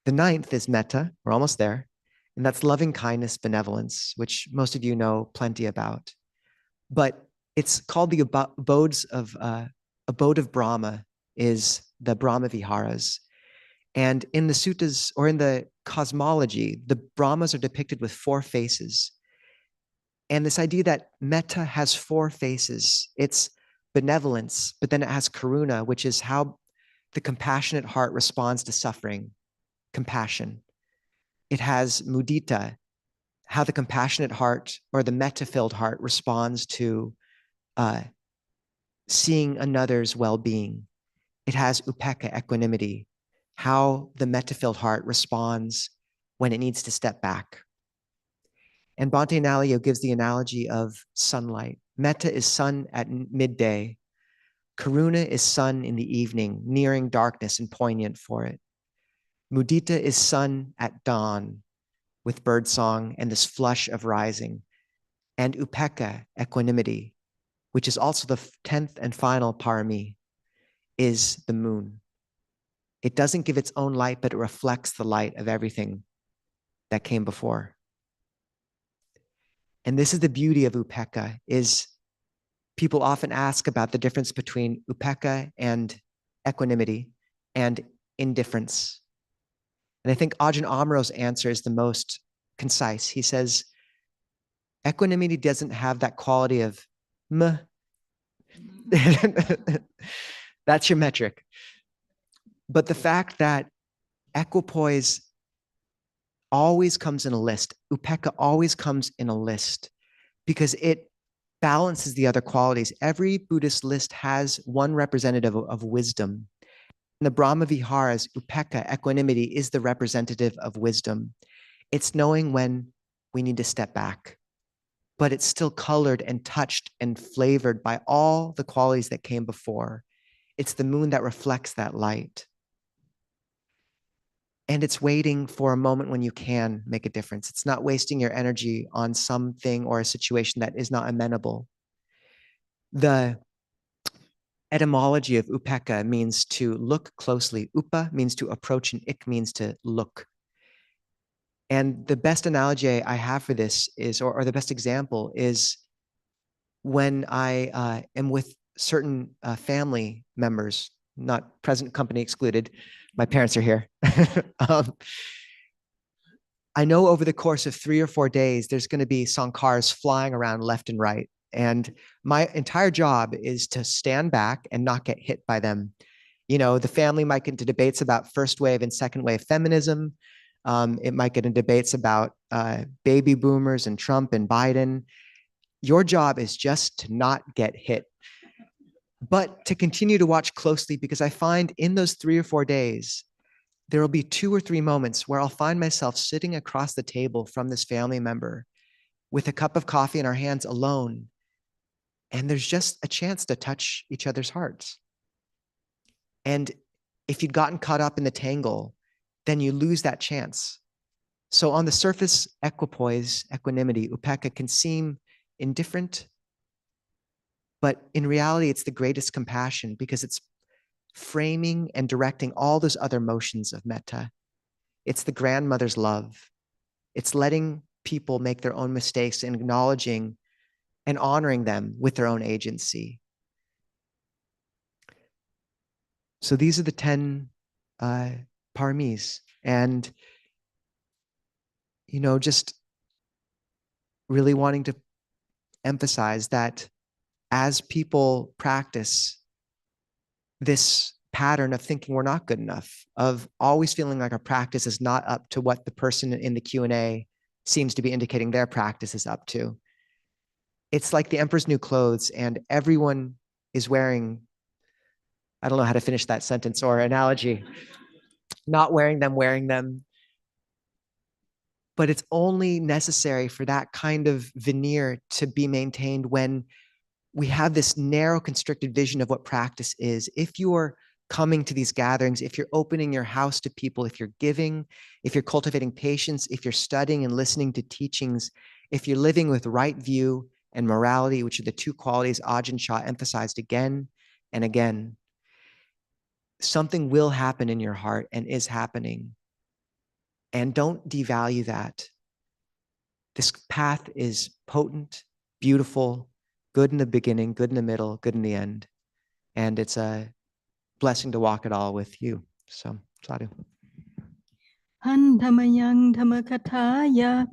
The 9th is metta. We're almost there. And that's loving kindness, benevolence, which most of you know plenty about. But it's called the abode of Brahma, is the Brahma Viharas. And in the suttas, or in the cosmology, the Brahmas are depicted with 4 faces. And this idea that metta has 4 faces, it's benevolence, but then it has karuna, which is how the compassionate heart responds to suffering, compassion. It has mudita, how the compassionate heart, or the metta-filled heart, responds to seeing another's well-being. It has upekkha, equanimity, how the metta-filled heart responds when it needs to step back. And Bhante Nalio gives the analogy of sunlight. Metta is sun at midday. Karuna is sun in the evening, nearing darkness and poignant for it. Mudita is sun at dawn, with birdsong and this flush of rising. And upekkha, equanimity, which is also the 10th and final parami, is the moon. It doesn't give its own light, but it reflects the light of everything that came before. And this is the beauty of upekkha, is people often ask about the difference between upekkha and equanimity and indifference. And I think Ajahn Amro's answer is the most concise. He says, equanimity doesn't have that quality of meh. That's your metric. But the fact that equipoise always comes in a list, upekkha always comes in a list, because it balances the other qualities. Every Buddhist list has one representative of wisdom. In the Brahma Viharas, upekkha, equanimity, is the representative of wisdom. It's knowing when we need to step back, but it's still colored and touched and flavored by all the qualities that came before. It's the moon that reflects that light. And it's waiting for a moment when you can make a difference. It's not wasting your energy on something or a situation that is not amenable. The etymology of upekkha means to look closely. Upa means to approach, and ik means to look. And the best analogy I have for this is, or the best example is, when I am with certain family members, not present company excluded, my parents are here. I know over the course of 3 or 4 days, there's going to be sankharas flying around left and right. And my entire job is to stand back and not get hit by them. You know, the family might get into debates about first wave and second wave feminism. It might get into debates about baby boomers and Trump and Biden. Your job is just to not get hit, but to continue to watch closely, because I find in those 3 or 4 days, there will be 2 or 3 moments where I'll find myself sitting across the table from this family member with a cup of coffee in our hands alone. And there's just a chance to touch each other's hearts. And if you'd gotten caught up in the tangle, then you lose that chance. So on the surface, equipoise, equanimity, upekkha can seem indifferent, but in reality, it's the greatest compassion, because it's framing and directing all those other motions of metta. It's the grandmother's love. It's letting people make their own mistakes and acknowledging and honoring them with their own agency. So these are the 10 paramis. And, you know, just really wanting to emphasize that as people practice this pattern of thinking we're not good enough, of always feeling like our practice is not up to what the person in the Q&A seems to be indicating their practice is up to. It's like the emperor's new clothes, and everyone is wearing, I don't know how to finish that sentence or analogy, not wearing them. But it's only necessary for that kind of veneer to be maintained when we have this narrow, constricted vision of what practice is. If you're coming to these gatherings, if you're opening your house to people, if you're giving, if you're cultivating patience, if you're studying and listening to teachings, if you're living with right view and morality, which are the 2 qualities Ajahn Chah emphasized again and again, something will happen in your heart and is happening. And don't devalue that. This path is potent, beautiful, good in the beginning, good in the middle, good in the end. And it's a blessing to walk it all with you. So, sadhu. Han Dhammayang Dhammakataya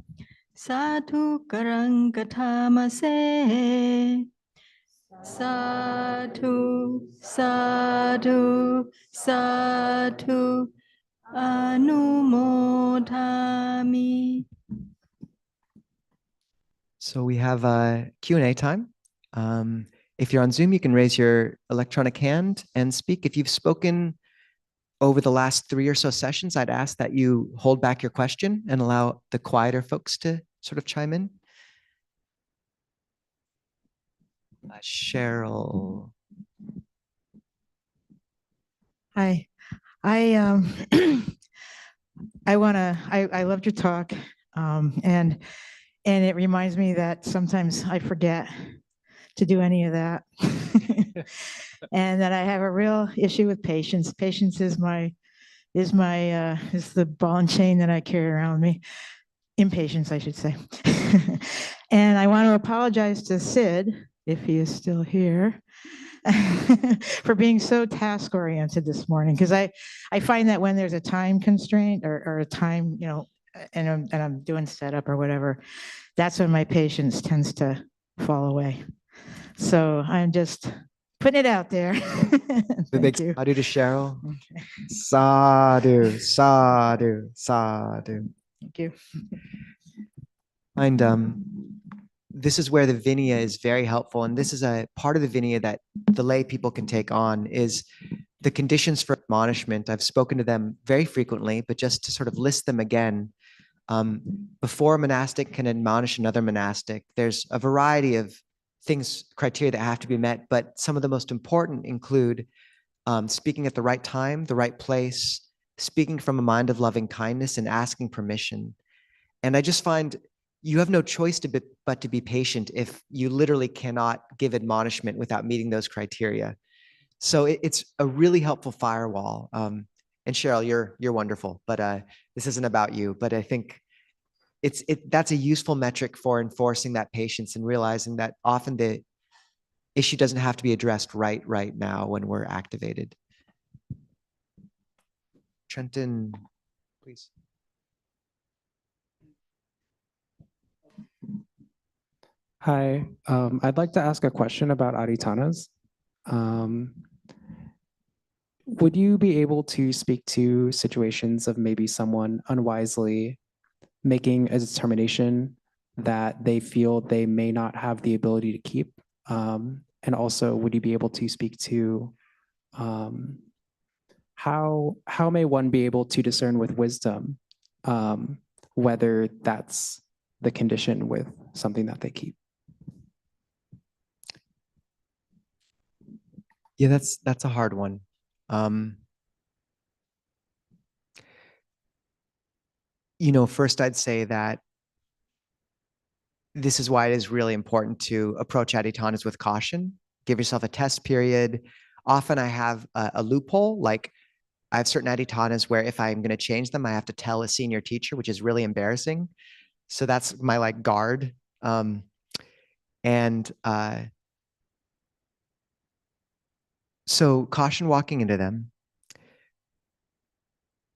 Sadhu Karang Kathamase. Sadhu, sadhu, sadhu, anumodhami. So we have a Q&A time. If you're on Zoom, you can raise your electronic hand and speak. If you've spoken over the last 3 or so sessions, I'd ask that you hold back your question and allow the quieter folks to sort of chime in. Cheryl. Hi, I I loved your talk, and it reminds me that sometimes I forget to do any of that, and that I have a real issue with patience. Patience is the ball and chain that I carry around me. Impatience, I should say. And I want to apologize to Sid, if he is still here, for being so task oriented this morning, because I find that when there's a time constraint or a time, you know, and I'm doing setup or whatever, that's when my patience tends to fall away. So I'm just putting it out there. Thank you. Sadhu to Cheryl. Okay. Sadhu, sadhu, sadhu. Thank you. And this is where the Vinaya is very helpful. And this is a part of the Vinaya that the lay people can take on is the conditions for admonishment. I've spoken to them very frequently, but just to sort of list them again, before a monastic can admonish another monastic, there's a variety of things, criteria that have to be met, but some of the most important include speaking at the right time, the right place, speaking from a mind of loving kindness, and asking permission. And I just find you have no choice but to be patient if you literally cannot give admonishment without meeting those criteria. So it's a really helpful firewall. And Cheryl, you're wonderful, but this isn't about you. But I think that's a useful metric for enforcing that patience and realizing that often the issue doesn't have to be addressed right now when we're activated. Trenton, please. Hi, I'd like to ask a question about adhitanas. Would you be able to speak to situations of maybe someone unwisely making a determination that they feel they may not have the ability to keep? And also, would you be able to speak to how may one be able to discern with wisdom whether that's the condition with something that they keep? Yeah, that's a hard one. First I'd say that this is why it is really important to approach adhitanas with caution. Give yourself a test period. Often I have a loophole, like I have certain adhitanas where if I'm going to change them, I have to tell a senior teacher, which is really embarrassing. So that's my guard. So caution walking into them.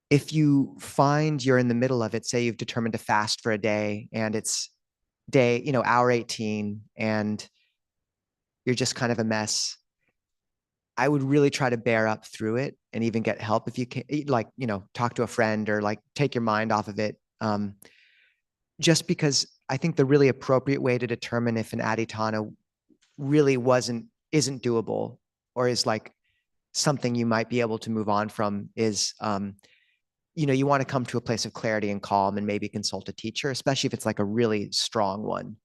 If you find you're in the middle of it, say you've determined to fast for a day and it's hour 18 and you're just kind of a mess, I would really try to bear up through it and even get help if you can, talk to a friend or take your mind off of it. Just because I think the really appropriate way to determine if an adhitana really isn't doable or is something you might be able to move on from is, you want to come to a place of clarity and calm and maybe consult a teacher, especially if it's a really strong one.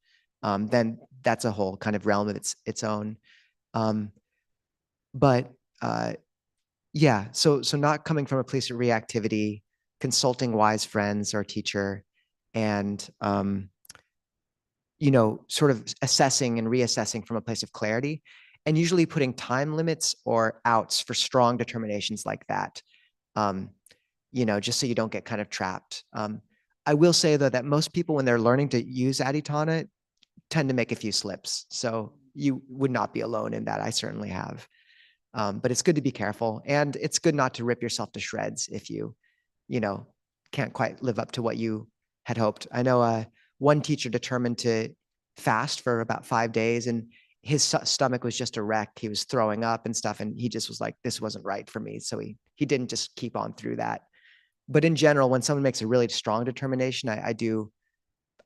Then that's a whole kind of realm of its own. Yeah, so not coming from a place of reactivity, consulting wise friends or a teacher, and sort of assessing and reassessing from a place of clarity, and usually putting time limits or outs for strong determinations like that. Just so you don't get kind of trapped. I will say though that most people, when they're learning to use adhitana, tend to make a few slips. So you would not be alone in that. I certainly have. But it's good to be careful, and it's good not to rip yourself to shreds if you can't quite live up to what you had hoped. I know one teacher determined to fast for about 5 days, and his stomach was just a wreck. He was throwing up and stuff, and he just was like, this wasn't right for me. So he didn't just keep on through that. But in general, when someone makes a really strong determination, I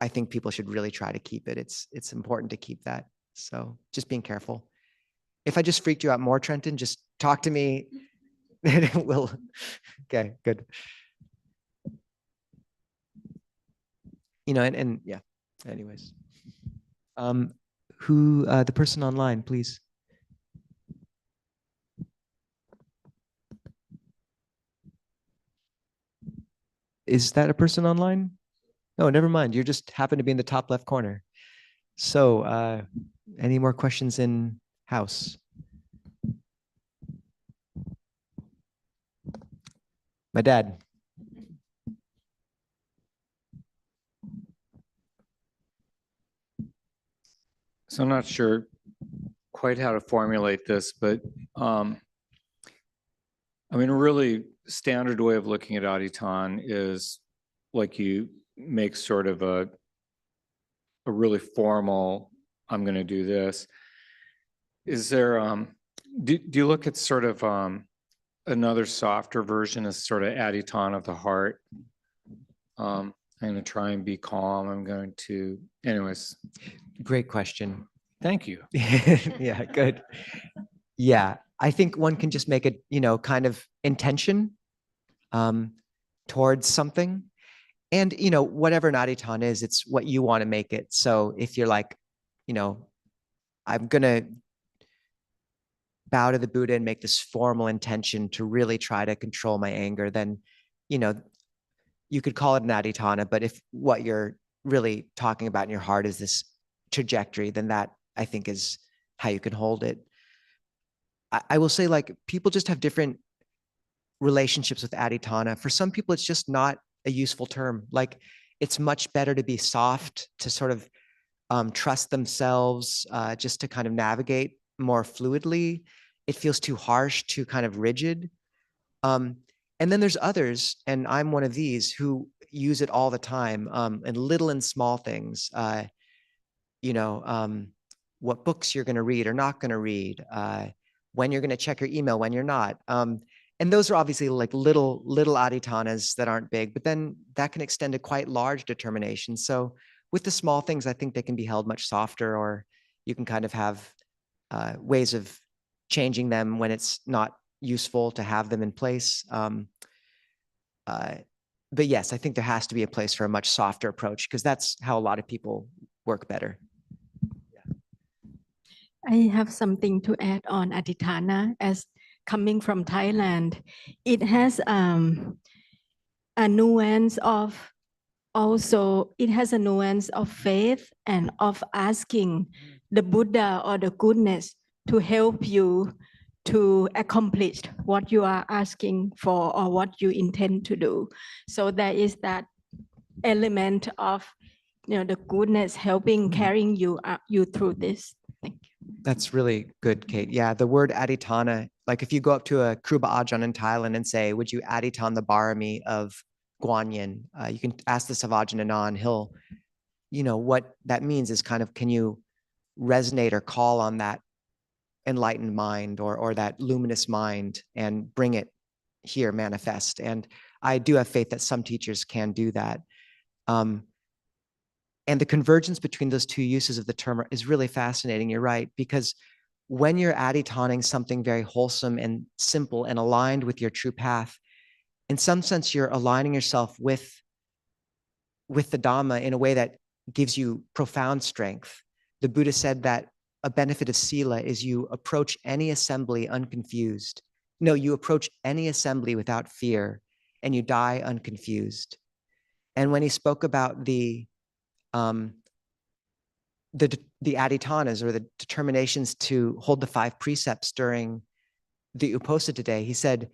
think people should really try to keep it. It's important to keep that. So just being careful. If I just freaked you out more, Trenton, just talk to me. We'll, okay, good. And yeah, anyways. The person online, please. Is that a person online? No, never mind. You just happen to be in the top left corner. So, any more questions in house? My dad. So I'm not sure quite how to formulate this, but a really standard way of looking at adhitan is you make sort of a really formal, I'm going to do this. Is there, do you look at sort of another softer version as sort of adhitan of the heart? I'm going to try and be calm. I'm going to, anyways. Great question. Thank you. Yeah, good. Yeah, I think one can just make a, kind of intention towards something. And, whatever an aditan is, it's what you want to make it. So if you're like, I'm going to bow to the Buddha and make this formal intention to really try to control my anger, then, you know, you could call it an aditana. But if what you're really talking about in your heart is this trajectory, then that I think is how you can hold it. I will say, like, people just have different relationships with aditana. For some people, it's just not a useful term. Like, it's much better to be soft, to sort of trust themselves, just to kind of navigate more fluidly. It feels too harsh, too kind of rigid. And then there's others, and I'm one of these, who use it all the time, and little and small things. You know, what books you're going to read or not going to read, when you're going to check your email, when you're not. And those are obviously like little adhitanas that aren't big, but then that can extend to quite large determinations. So with the small things, I think they can be held much softer, or you can kind of have ways of changing them when it's not useful to have them in place. But yes, I think there has to be a place for a much softer approach, because that's how a lot of people work better. I have something to add on Aditana. As coming from Thailand, it has a nuance of faith and of asking the Buddha or the goodness to help you to accomplish what you are asking for or what you intend to do. So there is that element of the goodness helping carrying you through this. Thank you. That's really good, Kate. Yeah, the word aditana, like if you go up to a Kruba Ajahn in Thailand and say, would you aditan the barami of Guan Yin? You can ask the Savajananan, he'll, what that means is kind of, can you resonate or call on that enlightened mind, or that luminous mind, and bring it here, manifest. And I do have faith that some teachers can do that. And the convergence between those two uses of the term is really fascinating. You're right, because when you're aditaning something very wholesome and simple and aligned with your true path, in some sense, you're aligning yourself with the Dhamma in a way that gives you profound strength. The Buddha said that a benefit of sila is you approach any assembly unconfused. No, you approach any assembly without fear, and you die unconfused. And when he spoke about the adhitanas, or the determinations to hold the 5 precepts during the Uposatha today, he said,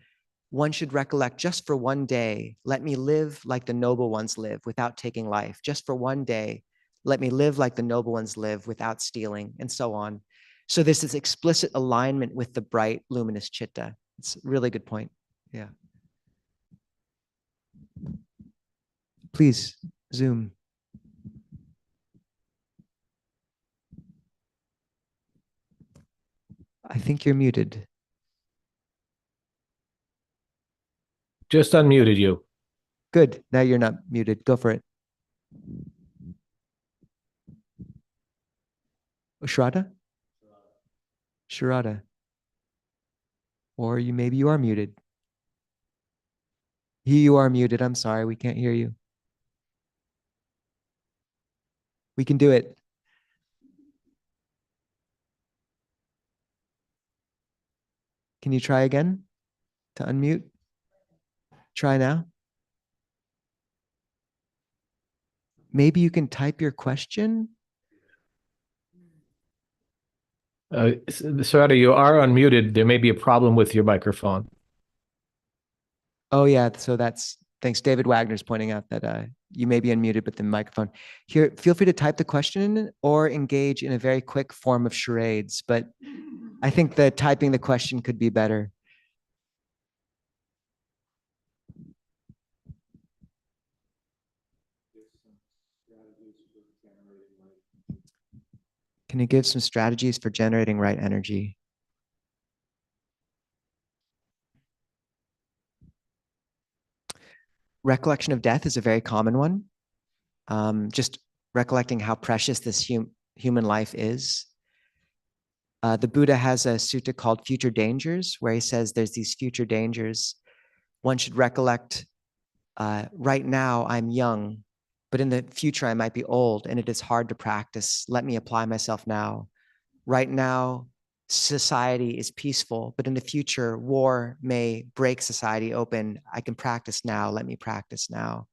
one should recollect, just for one day, let me live like the noble ones live without taking life. Just for one day, let me live like the noble ones live without stealing, and so on. So there's this explicit alignment with the bright, luminous chitta. It's a really good point. Yeah. Please, Zoom. I think you're muted. Just unmuted you. Good. Now you're not muted. Go for it. Sharada? Sharada. Or maybe you are muted. You are muted. I'm sorry. We can't hear you. We can do it. Can you try again to unmute? Try now. Maybe you can type your question. Sarada, you are unmuted. There may be a problem with your microphone. Oh yeah, so thanks. David Wagner's pointing out that you may be unmuted, but the microphone. Here, feel free to type the question in, or engage in a very quick form of charades, but I think that typing the question could be better. Can you give some strategies for generating right energy? Recollection of death is a very common one. Just recollecting how precious this human life is. The Buddha has a sutta called Future Dangers, where he says there's these future dangers. One should recollect, right now I'm young, but in the future I might be old and it is hard to practice. Let me apply myself now. Right now, society is peaceful, but in the future, war may break society open. I can practice now. Let me practice now.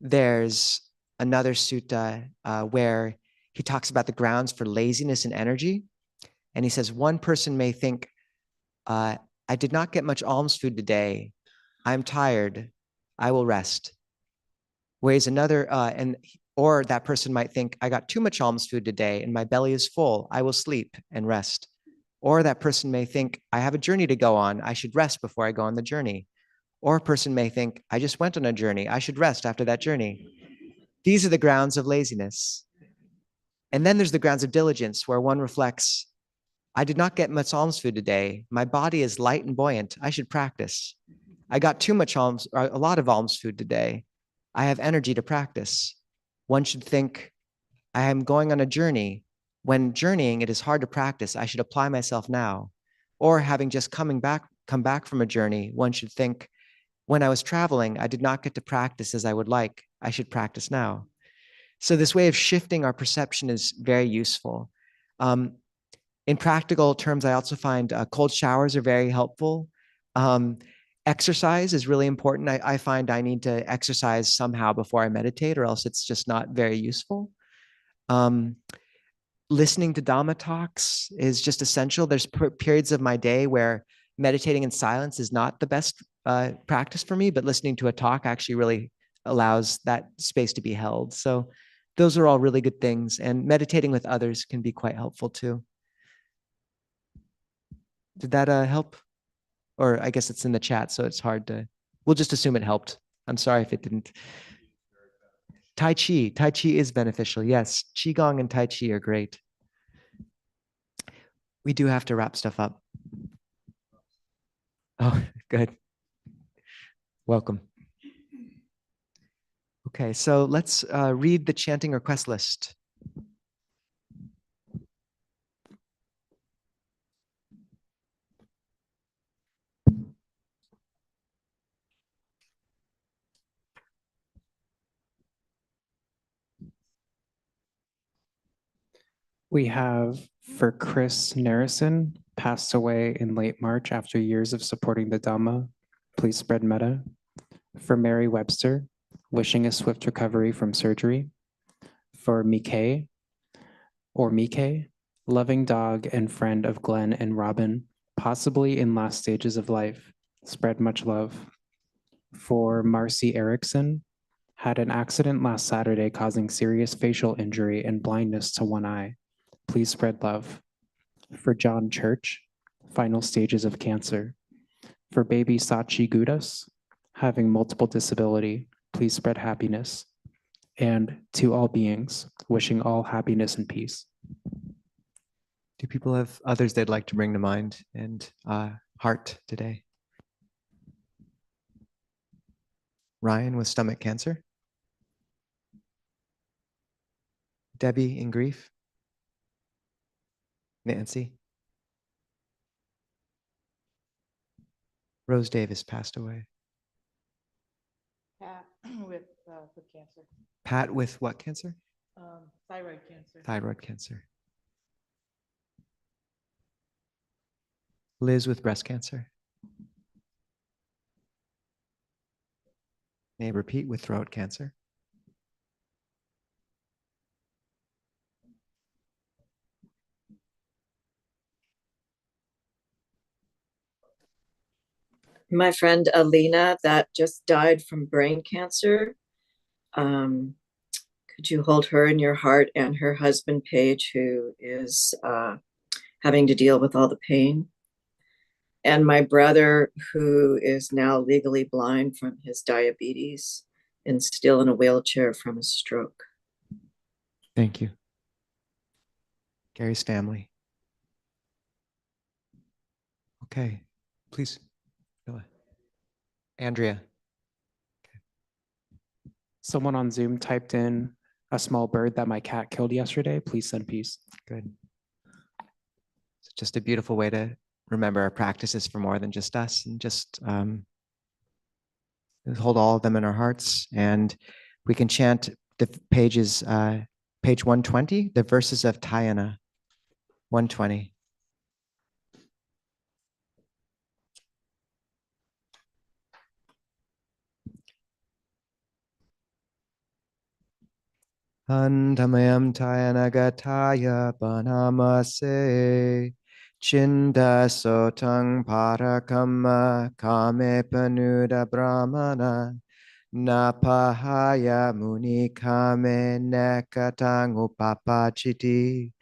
There's another sutta where he talks about the grounds for laziness and energy. And he says, one person may think, I did not get much alms food today. I'm tired. I will rest. Whereas another, or that person might think, I got too much alms food today and my belly is full. I will sleep and rest. Or that person may think, I have a journey to go on. I should rest before I go on the journey. Or a person may think, I just went on a journey. I should rest after that journey. These are the grounds of laziness. And then there's the grounds of diligence, where one reflects, I did not get much alms food today. My body is light and buoyant. I should practice. I got too much alms, or a lot of alms food today. I have energy to practice. One should think, I am going on a journey. When journeying, it is hard to practice. I should apply myself now. Or having just come back from a journey, one should think, when I was traveling, I did not get to practice as I would like. I should practice now. So this way of shifting our perception is very useful. In practical terms, I also find cold showers are very helpful. Exercise is really important. I find I need to exercise somehow before I meditate, or else it's just not very useful. Listening to Dhamma talks is just essential. There's periods of my day where meditating in silence is not the best practice for me, but listening to a talk actually really allows that space to be held. So those are all really good things. And meditating with others can be quite helpful too. Did that help? Or I guess it's in the chat, so it's hard to, we'll just assume it helped. I'm sorry if it didn't. Tai Chi is beneficial. Yes, Qigong and Tai Chi are great. We do have to wrap stuff up. Oh, good. Welcome. Okay, so let's read the chanting request list. We have for Chris Narrison, passed away in late March after years of supporting the Dhamma. Please spread metta. For Mary Webster, wishing a swift recovery from surgery. For Mike, loving dog and friend of Glenn and Robin, possibly in last stages of life. Spread much love. For Marcy Erickson, had an accident last Saturday causing serious facial injury and blindness to one eye. Please spread love. For John Church, final stages of cancer. For baby Sachi Gudas, having multiple disability, please spread happiness. And to all beings, wishing all happiness and peace. Do people have others they'd like to bring to mind and heart today? Ryan with stomach cancer. Debbie in grief. Nancy. Rose Davis passed away. Pat with cancer. Pat with what cancer? Thyroid cancer. Thyroid cancer. Liz with breast cancer. Neighbor Pete with throat cancer. My friend Alina that just died from brain cancer. Could you hold her in your heart, and her husband Paige, who is having to deal with all the pain, and my brother who is now legally blind from his diabetes and still in a wheelchair from a stroke. Thank you. Gary's family. Okay, please go ahead. Andrea. Someone on Zoom typed in a small bird that my cat killed yesterday. Please send peace. Good. It's just a beautiful way to remember our practices for more than just us, and just hold all of them in our hearts. And we can chant the pages, page 120, the verses of Tayana, 120. Antamayam Tayanagataya Banamase Chinda Sotang Parakama Kame Panuda Brahmana Napahaya Muni Kame Nekatang Upapachiti.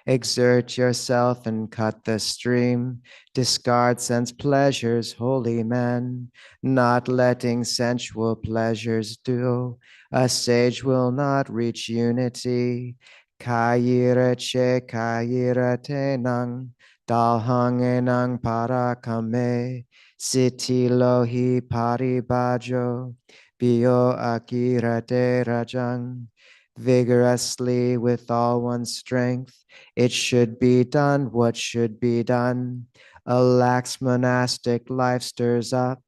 Exert yourself and cut the stream. Discard sense pleasures, holy man, not letting sensual pleasures do. A sage will not reach unity. Kayira che kayira tenang, dalhang enang parakame, siti lohi paribajo, bio akira de rajang. Vigorously with all one's strength, it should be done what should be done. A lax monastic life stirs up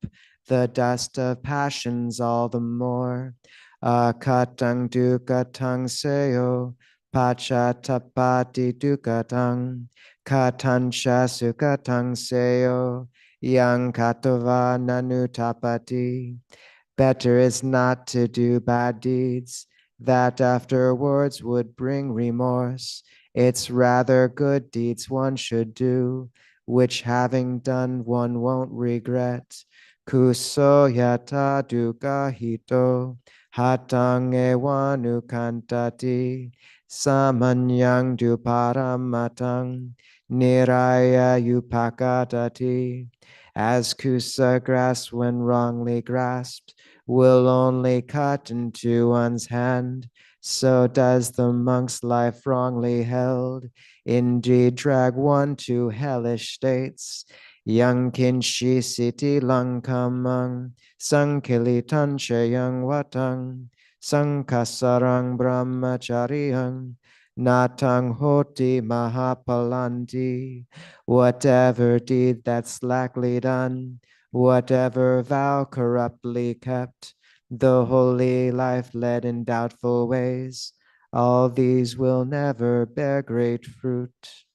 the dust of passions all the more. Katang dukatang seyo, pachatapati dukatang, katancha sukatang seyo, yang katava nanutapati. Better is not to do bad deeds, that afterwards would bring remorse. It's rather good deeds one should do, which having done one won't regret. Kuso yata dukkha hito, hatang ewanu kantati, samanyang duparamatang, niraya upakadati. As kusa grass when wrongly grasped, will only cut into one's hand, so does the monk's life wrongly held indeed drag one to hellish states. Yang kinshi siti langkamang, sankilitan chayang watang, sankasarang brahmacharyang, natang hoti mahapalanti. Whatever deed that's slackly done, whatever vow corruptly kept, the holy life led in doubtful ways, all these will never bear great fruit.